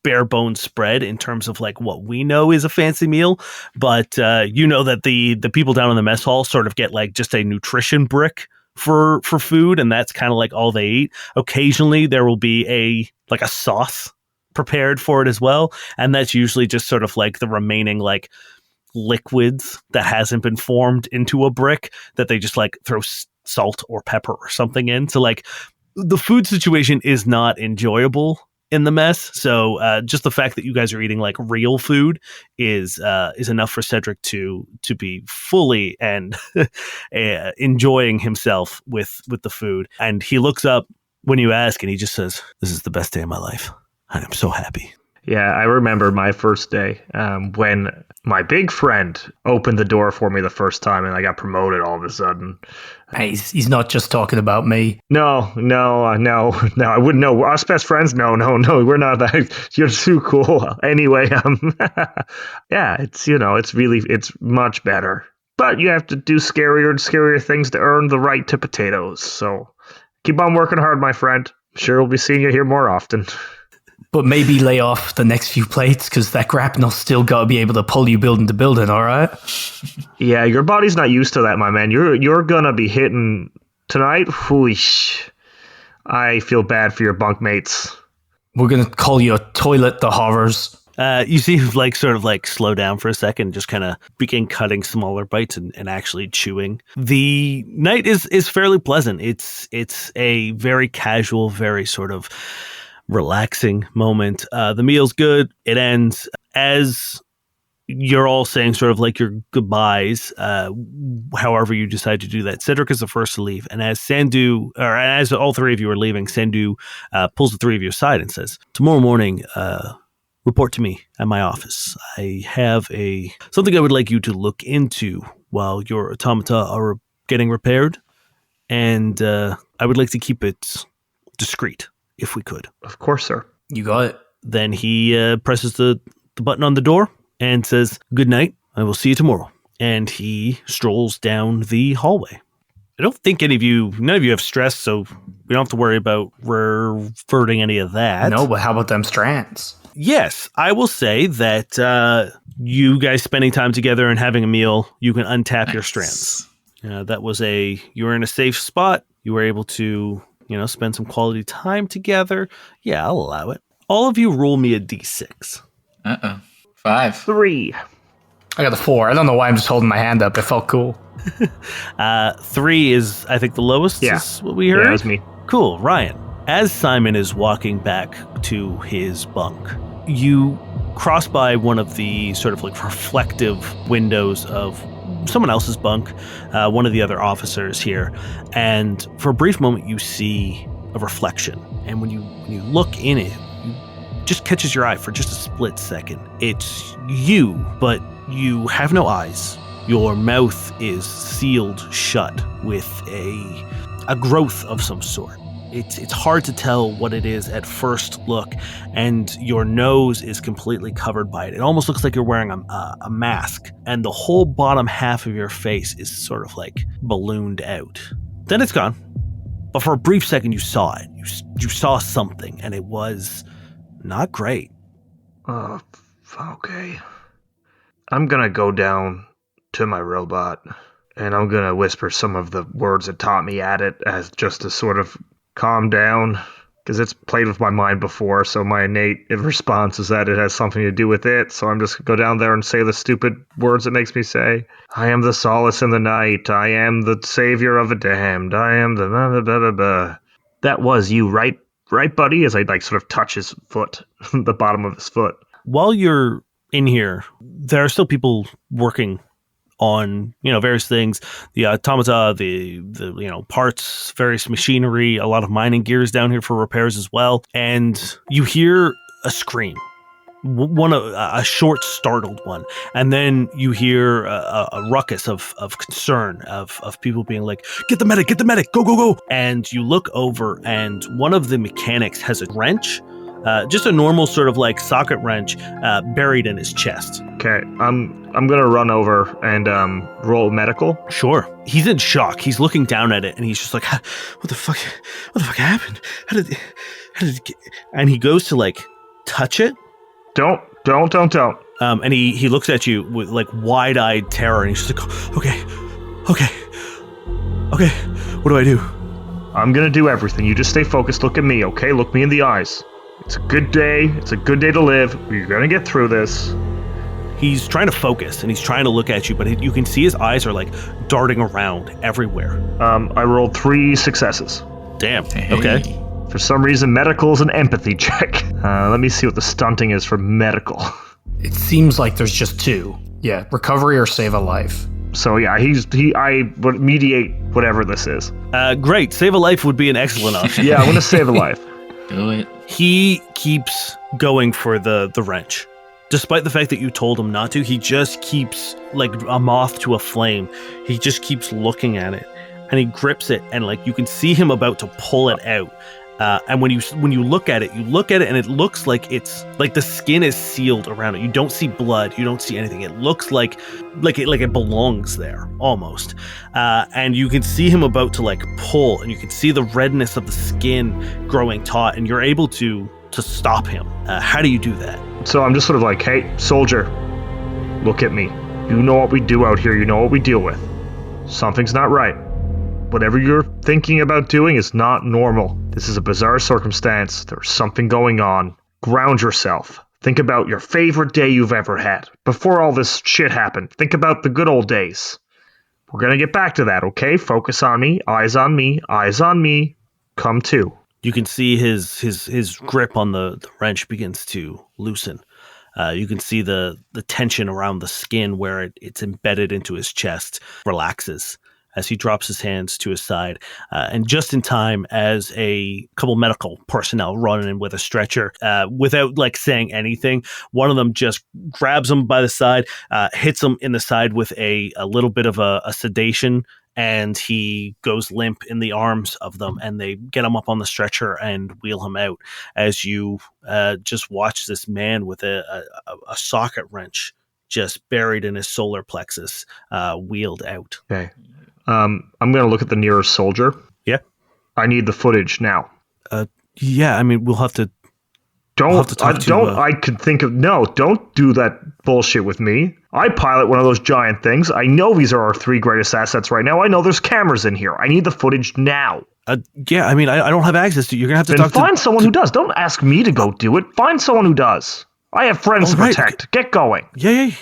bare bones spread in terms of like what we know is a fancy meal, but that the people down in the mess hall sort of get like just a nutrition brick for food, and that's kind of like all they eat. Occasionally there will be a sauce prepared for it as well, and that's usually just sort of like the remaining like liquids that hasn't been formed into a brick that they just like throw salt or pepper or something in. So like the food situation is not enjoyable in the mess. So just the fact that you guys are eating like real food is enough for Cedric to be fully and enjoying himself with the food. And he looks up when you ask and he just says, "This is the best day of my life. And I'm so happy." Yeah, I remember my first day when my big friend opened the door for me the first time and I got promoted all of a sudden. Hey, he's not just talking about me. No, I wouldn't know. Us best friends? No, we're not that. You're too cool. Anyway, yeah, it's much better. But you have to do scarier and scarier things to earn the right to potatoes. So keep on working hard, my friend. Sure, we'll be seeing you here more often. But maybe lay off the next few plates, because that grapnel's still got to be able to pull you building to building, all right? Yeah, your body's not used to that, my man. You're going to be hitting tonight. Whoosh. I feel bad for your bunkmates. We're going to call you a toilet, the horrors. You see him like sort of like slow down for a second, just kind of begin cutting smaller bites and actually chewing. The night is fairly pleasant. It's a very casual, very sort of relaxing moment. The meal's good. It ends as you're all saying sort of like your goodbyes, however you decide to do that. Cedric is the first to leave, and as all three of you are leaving, Sandu pulls the three of you aside and says, "Tomorrow morning, report to me at my office. I have something I would like you to look into while your automata are getting repaired, and I would like to keep it discreet, if we could." Of course, sir. You got it. Then he presses the button on the door and says, "Good night. I will see you tomorrow." And he strolls down the hallway. I don't think none of you have stress, so we don't have to worry about reverting any of that. No, but how about them strands? Yes, I will say that you guys spending time together and having a meal, you can untap your strands. You were in a safe spot. You were able to spend some quality time together. Yeah, I'll allow it. All of you roll me a d6. 5. 3. I got a 4. I don't know why I'm just holding my hand up. It felt cool. 3 is, I think, the lowest. Yeah. Is what we heard. Yeah, that's me. Cool. Ryan, as Simon is walking back to his bunk, you cross by one of the sort of like reflective windows of someone else's bunk, one of the other officers here, and for a brief moment you see a reflection, and when you look in it, you just catches your eye for just a split second. It's you, but you have no eyes. Your mouth is sealed shut with a growth of some sort. It's hard to tell what it is at first look, and your nose is completely covered by it. It almost looks like you're wearing a mask, and the whole bottom half of your face is sort of like ballooned out. Then it's gone. But for a brief second, you saw it. You saw something, and it was not great. Okay. I'm gonna go down to my robot, and I'm gonna whisper some of the words that taught me at it as just to sort of calm down, because it's played with my mind before, so my innate response is that it has something to do with it, so I'm just gonna go down there and say the stupid words it makes me say. I am the solace in the night. I am the savior of the damned. I am the blah, blah, blah, blah, blah. That was you, right, buddy? As I sort of touch his foot, the bottom of his foot. While you're in here, there are still people working on, various things, the automata, the parts, various machinery, a lot of mining gears down here for repairs as well. And you hear a scream, a short, startled one. And then you hear a ruckus of concern, of people being like, get the medic, go. And you look over, and one of the mechanics has a wrench, just a normal sort of like socket wrench, buried in his chest. Okay, I'm gonna run over and roll medical. Sure. He's in shock. He's looking down at it, and he's just like, what the fuck happened? How did it get? And he goes to like touch it. Don't. And he looks at you with like wide-eyed terror, and he's just like, okay, what do I do? I'm gonna do everything. You just stay focused. Look at me, okay? Look me in the eyes. It's a good day. It's a good day to live. You're gonna get through this. He's trying to focus, and he's trying to look at you, but you can see his eyes are like darting around everywhere. I rolled 3 successes. Damn. Hey. Okay. For some reason, medical is an empathy check. Let me see what the stunting is for medical. It seems like there's just 2. Yeah, recovery or save a life. So yeah, I would mediate whatever this is. Great. Save a life would be an excellent option. Yeah, I'm gonna save a life. Do it. He keeps going for the wrench. Despite the fact that you told him not to, he just keeps, like a moth to a flame, he just keeps looking at it. And he grips it, and like you can see him about to pull it out. And when you look at it, and it looks like it's like the skin is sealed around it. You don't see blood, you don't see anything. It looks like it belongs there almost. And you can see him about to like pull, and you can see the redness of the skin growing taut, and you're able to stop him. How do you do that? So I'm just sort of like, hey, soldier, look at me. You know what we do out here. You know what we deal with. Something's not right. Whatever you're thinking about doing is not normal. This is a bizarre circumstance. There's something going on. Ground yourself. Think about your favorite day you've ever had. Before all this shit happened, think about the good old days. We're gonna get back to that, okay? Focus on me. Eyes on me. Eyes on me. Come to. You can see his grip on the wrench begins to loosen. You can see the tension around the skin where it's embedded into his chest relaxes as he drops his hands to his side. And just in time, as a couple medical personnel run in with a stretcher, without like saying anything, one of them just grabs him by the side, hits him in the side with a little bit of a sedation, and he goes limp in the arms of them, and they get him up on the stretcher and wheel him out as you just watch this man with a socket wrench just buried in his solar plexus wheeled out. Okay. I'm going to look at the nearest soldier. Yeah. I need the footage now. Yeah, I mean, we'll have to... Don't do that bullshit with me. I pilot one of those giant things. I know these are our 3 greatest assets right now. I know there's cameras in here. I need the footage now. Yeah, I mean, I don't have access to it. You're going to have to then talk to... find someone who does. Don't ask me to go do it. Find someone who does. I have friends to protect. Get going. Yeah,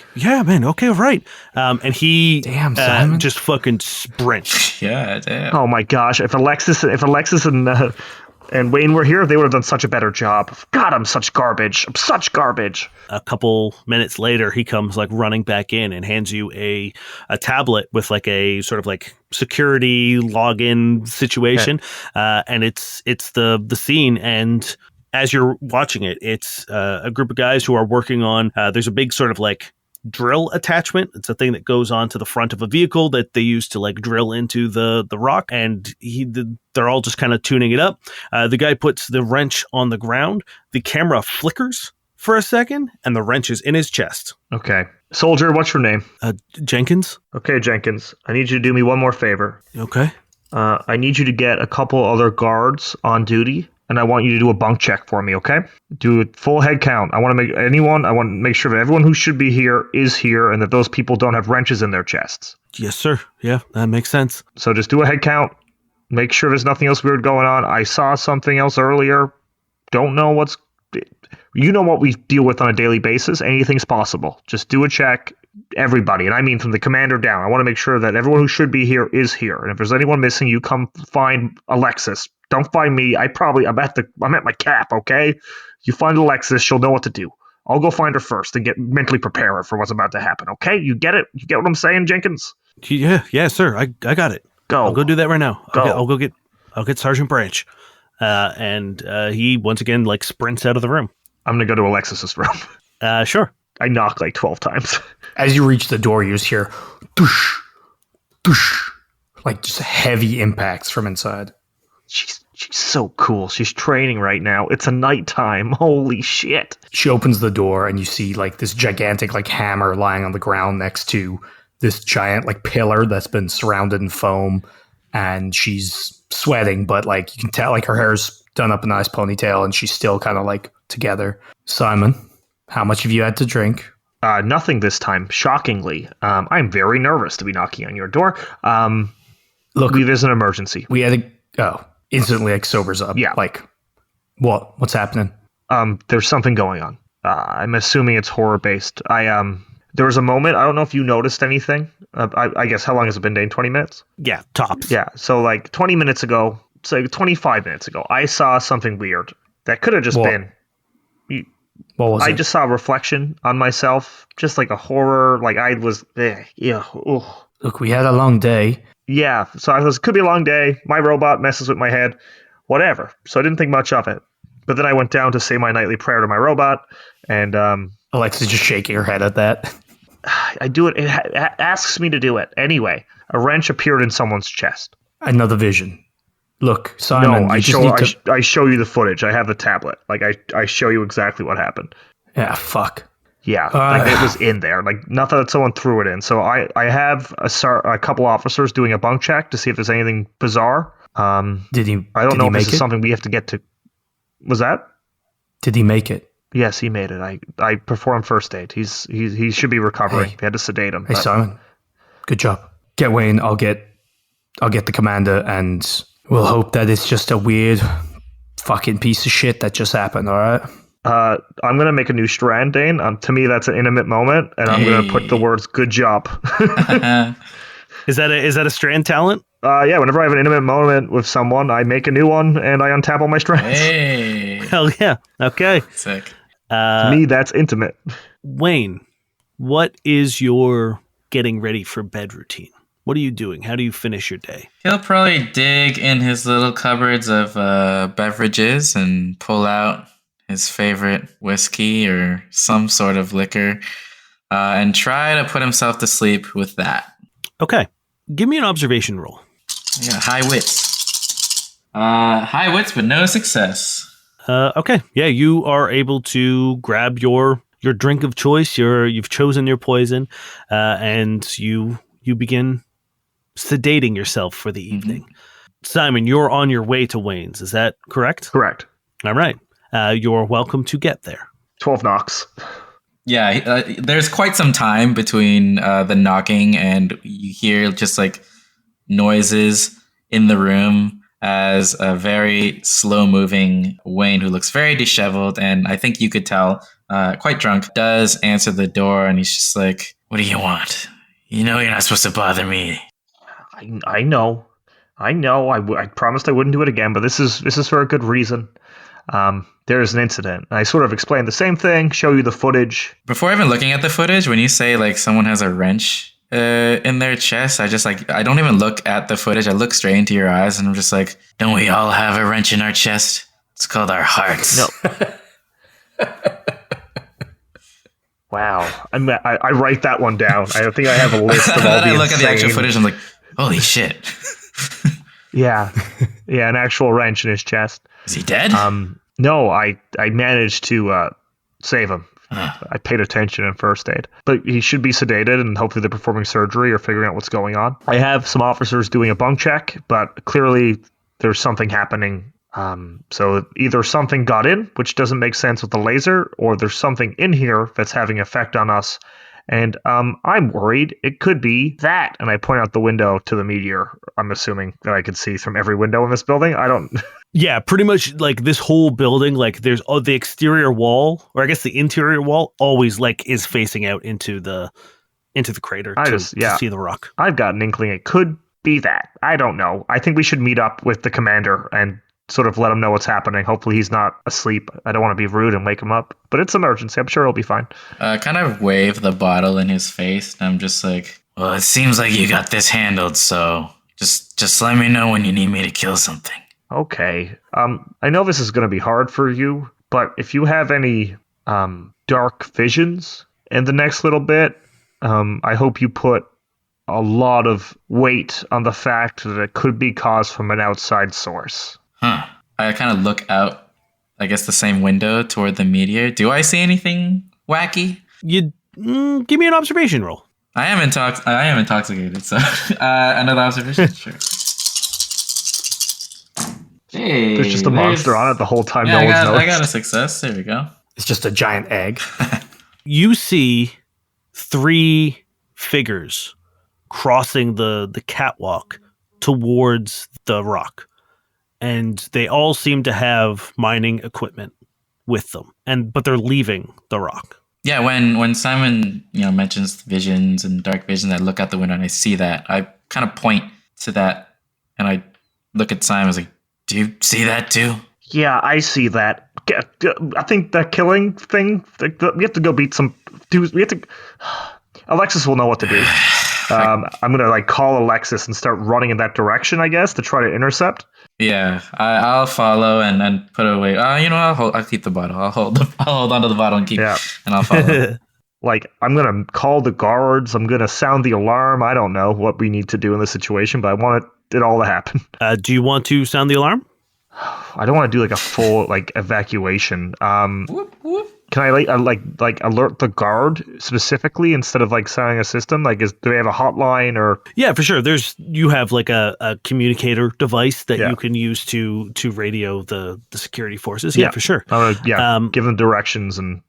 man. Okay, right. And he Simon. just fucking sprints. Yeah, damn. Oh my gosh! If Alexis and Wayne were here, they would have done such a better job. God, I'm such garbage. I'm such garbage. A couple minutes later, he comes like running back in and hands you a tablet with like a sort of like security login situation, and it's the scene. And as you're watching it, it's a group of guys who are working on, there's a big sort of like drill attachment. It's a thing that goes onto the front of a vehicle that they use to like drill into the rock, and they're all just kind of tuning it up. The guy puts the wrench on the ground. The camera flickers for a second, and the wrench is in his chest. Okay. Soldier, what's your name? Jenkins? Okay, Jenkins. I need you to do me one more favor. Okay. I need you to get a couple other guards on duty, and I want you to do a bunk check for me, okay? Do a full head count. I want to make sure that everyone who should be here is here, and that those people don't have wrenches in their chests. Yes, sir. Yeah, that makes sense. So just do a head count. Make sure there's nothing else weird going on. I saw something else earlier. Don't know what's... You know what we deal with on a daily basis. Anything's possible. Just do a check. Everybody, and I mean from the commander down. I want to make sure that everyone who should be here is here. And if there's anyone missing, you come find Alexis. Don't find me. I'm at my cap, okay? You find Alexis, she'll know what to do. I'll go find her first and get mentally prepare her for what's about to happen, okay? You get it? You get what I'm saying, Jenkins? Yeah, sir. I got it. Go. I'll go do that right now. Go. I'll get Sergeant Branch. And he once again like sprints out of the room. I'm gonna go to Alexis's room. Sure. I knock like 12 times. As you reach the door, you just hear doosh, doosh, like just heavy impacts from inside. She's so cool. She's training right now. It's a nighttime. Holy shit. She opens the door and you see like this gigantic like hammer lying on the ground next to this giant like pillar that's been surrounded in foam, and she's sweating, but like you can tell like her hair's done up a nice ponytail and she's still kind of like together. Simon, how much have you had to drink? Nothing this time, shockingly. I'm very nervous to be knocking on your door. Look, there's an emergency. We had instantly like sobers up. Yeah. Like, what's happening? There's something going on. I'm assuming it's horror-based. There was a moment, I don't know if you noticed anything. I guess, how long has it been, Dane? 20 minutes? Yeah, tops. Yeah, so like 20 minutes ago, say 25 minutes ago, I saw something weird. That could have just been... What was it? I just saw a reflection on myself, just like a horror, like I was, ugh. Look, we had a long day. Yeah, so I was, could be a long day, my robot messes with my head, whatever. So I didn't think much of it. But then I went down to say my nightly prayer to my robot, and... Alexis just shaking her head at that. I do it, it asks me to do it. Anyway, a wrench appeared in someone's chest. Another vision. Look, Simon, no, I show you the footage. I have the tablet. Like I show you exactly what happened. Yeah, fuck. Yeah, like it was in there. Like not that someone threw it in. So I have a couple officers doing a bunk check to see if there's anything bizarre. Did he? I don't know if this is something we have to get to. Was that? Did he make it? Yes, he made it. I performed first aid. He should be recovering. Hey. We had to sedate him. Hey, Simon, good job. Get Wayne. I'll get the commander, and we'll hope that it's just a weird fucking piece of shit that just happened. All right. I'm gonna make a new strand, Dane. To me, that's an intimate moment, and I'm gonna put the words "good job." Is that a strand talent? Yeah. Whenever I have an intimate moment with someone, I make a new one and I untap all my strands. Hey. Hell yeah. Okay. Sick. To me, that's intimate. Wayne, what is your getting ready for bed routine? What are you doing? How do you finish your day? He'll probably dig in his little cupboards of beverages and pull out his favorite whiskey or some sort of liquor and try to put himself to sleep with that. Okay. Give me an observation roll. Yeah, high wits. High wits, but no success. Okay. Yeah, you are able to grab your drink of choice. You've chosen your poison, and you begin sedating yourself for the evening. Simon, you're on your way to Wayne's. Is that correct? Correct. All right. You're welcome to get there. 12 knocks. Yeah, there's quite some time between the knocking and you hear just like noises in the room as a very slow-moving Wayne, who looks very disheveled and I think you could tell quite drunk, does answer the door, and he's just like, "What do you want? You know you're not supposed to bother me." I know. I promised I wouldn't do it again, but this is for a good reason. There is an incident. I sort of explain the same thing, show you the footage. Before even looking at the footage, when you say like someone has a wrench in their chest, I don't even look at the footage. I look straight into your eyes and I'm just like, don't we all have a wrench in our chest? It's called our hearts. No. Wow. I write that one down. I think I have a list of all Then the I look at the actual insane- footage. I'm like, holy shit. Yeah. Yeah, an actual wrench in his chest. Is he dead? No, I managed to save him. I paid attention in first aid. But he should be sedated, and hopefully they're performing surgery or figuring out what's going on. I have some officers doing a bunk check, but clearly there's something happening. So either something got in, which doesn't make sense with the laser, or there's something in here that's having effect on us. And I'm worried it could be that. And I point out the window to the meteor. I'm assuming that I could see from every window in this building. I don't... Yeah, pretty much like this whole building, like there's the exterior wall, or I guess the interior wall, always like is facing out into the crater to see the rock. I've got an inkling it could be that. I don't know. I think we should meet up with the commander and sort of let him know what's happening. Hopefully he's not asleep. I don't want to be rude and wake him up, but it's emergency. I'm sure he'll be fine. Kind of wave the bottle in his face, and I'm just like, well, it seems like you got this handled, so just let me know when you need me to kill something. Okay. I know this is going to be hard for you, but if you have any dark visions in the next little bit, I hope you put a lot of weight on the fact that it could be caused from an outside source. Huh. I kind of look out, I guess, the same window toward the meteor. Do I see anything wacky? You give me an observation roll. I am intoxicated, so another observation? Sure. Hey, There's just a monster on it the whole time. Yeah, No one's I noticed. got a success. There we go. It's just a giant egg. You see 3 figures crossing the catwalk towards the rock. And they all seem to have mining equipment with them, but they're leaving the rock. Yeah, when Simon mentions visions and dark visions, I look out the window and I see that. I kind of point to that, and I look at Simon. I was like, "Do you see that too?" Yeah, I see that. I think the killing thing. We have to go beat some dudes. We have to. Alexis will know what to do. I'm gonna call Alexis and start running in that direction, I guess, to try to intercept. Yeah, I'll follow and put it away. I'll keep the bottle. I'll hold onto the bottle and and I'll follow. I'm gonna call the guards. I'm gonna sound the alarm. I don't know what we need to do in this situation, but I want it all to happen. Do you want to sound the alarm? I don't want to do a full evacuation. Whoop, whoop. Can I alert the guard specifically instead of sounding a system? Do they have a hotline or? Yeah, for sure. You have a communicator device that you can use to radio the security forces. Yeah, for sure. Give them directions and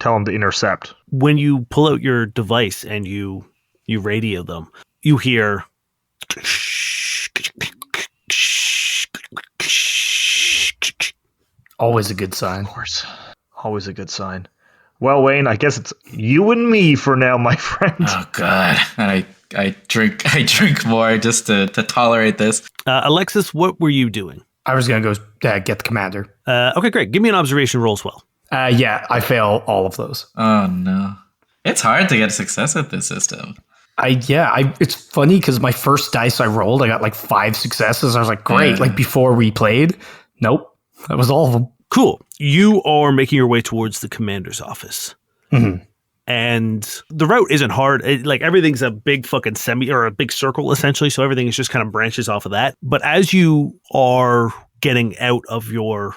tell them to intercept. When you pull out your device and you radio them, you hear. Always a good sign. Of course. Always a good sign. Well, Wayne, I guess it's you and me for now, my friend. Oh God, and I drink more just to tolerate this. Alexis, what were you doing? I was going to go get the commander. Okay, great. Give me an observation roll as well. Yeah, I fail all of those. Oh no, it's hard to get success at this system. It's funny because my first dice I rolled, I got 5 successes. I was like, great. Yeah. Before we played, nope, that was all of them. Cool. You are making your way towards the commander's office. Mm-hmm. And the route isn't hard. Everything's a big fucking or a big circle, essentially. So everything is just kind of branches off of that. But as you are getting out of your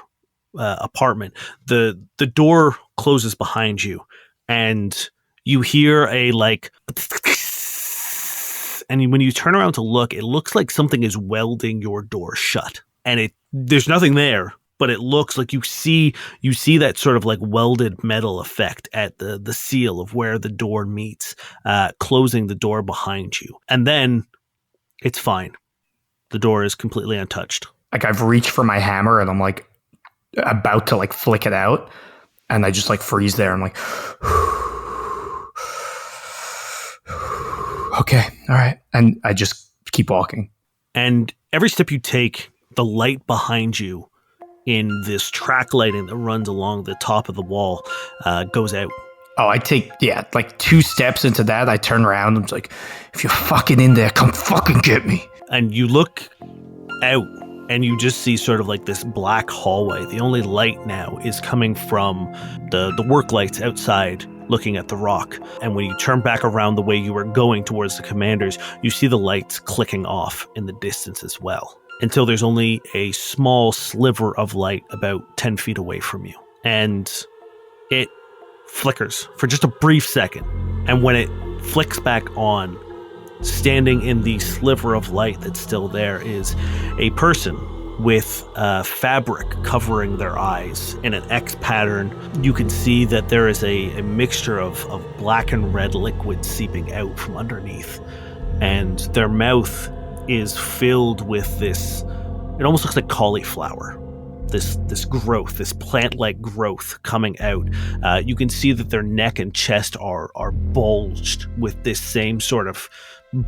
apartment, the door closes behind you. And you hear a and when you turn around to look, it looks like something is welding your door shut. And there's nothing there. But it looks like you see that sort of welded metal effect at the seal of where the door meets, closing the door behind you. And then it's fine. The door is completely untouched. I've reached for my hammer and I'm about to flick it out. And I just freeze there. I'm okay, all right. And I just keep walking. And every step you take, the light behind you in this track lighting that runs along the top of the wall goes out. Oh, I take, 2 steps into that. I turn around. I'm like, if you're fucking in there, come fucking get me. And you look out and you just see sort of like this black hallway. The only light now is coming from the work lights outside looking at the rock. And when you turn back around the way you were going towards the commanders, you see the lights clicking off in the distance as well, until there's only a small sliver of light about 10 feet away from you. And it flickers for just a brief second. And when it flicks back on, standing in the sliver of light that's still there is a person with fabric covering their eyes in an X pattern. You can see that there is a mixture of black and red liquid seeping out from underneath. And their mouth is filled with this, it almost looks like cauliflower. This growth, this plant-like growth coming out. You can see that their neck and chest are bulged with this same sort of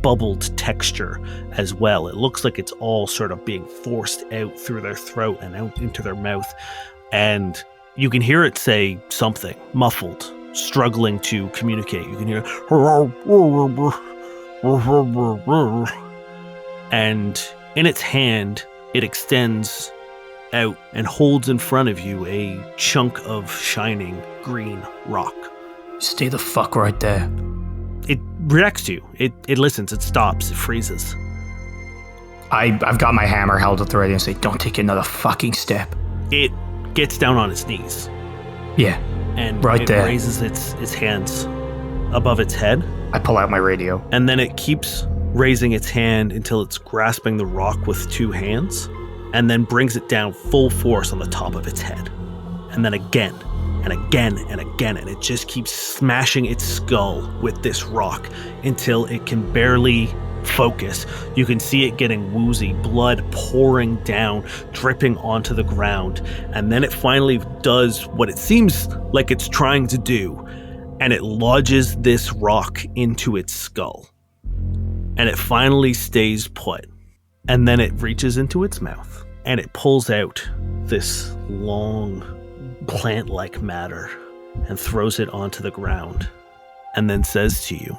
bubbled texture as well. It looks like it's all sort of being forced out through their throat and out into their mouth. And you can hear it say something, muffled, struggling to communicate. You can hear, and in its hand, it extends out and holds in front of you a chunk of shining green rock. Stay the fuck right there. It reacts to you. It listens, it stops, it freezes. I've got my hammer held at the ready and say, don't take another fucking step. It gets down on its knees. Yeah, and right it there. Raises its hands above its head. I pull out my radio. And then it keeps raising its hand until it's grasping the rock with two hands, and then brings it down full force on the top of its head. And then again, and again, and again, and it just keeps smashing its skull with this rock until it can barely focus. You can see it getting woozy, blood pouring down, dripping onto the ground, and then it finally does what it seems like it's trying to do, and it lodges this rock into its skull. And it finally stays put, and then it reaches into its mouth, and it pulls out this long plant-like matter and throws it onto the ground, and then says to you,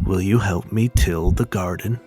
"Will you help me till the garden?"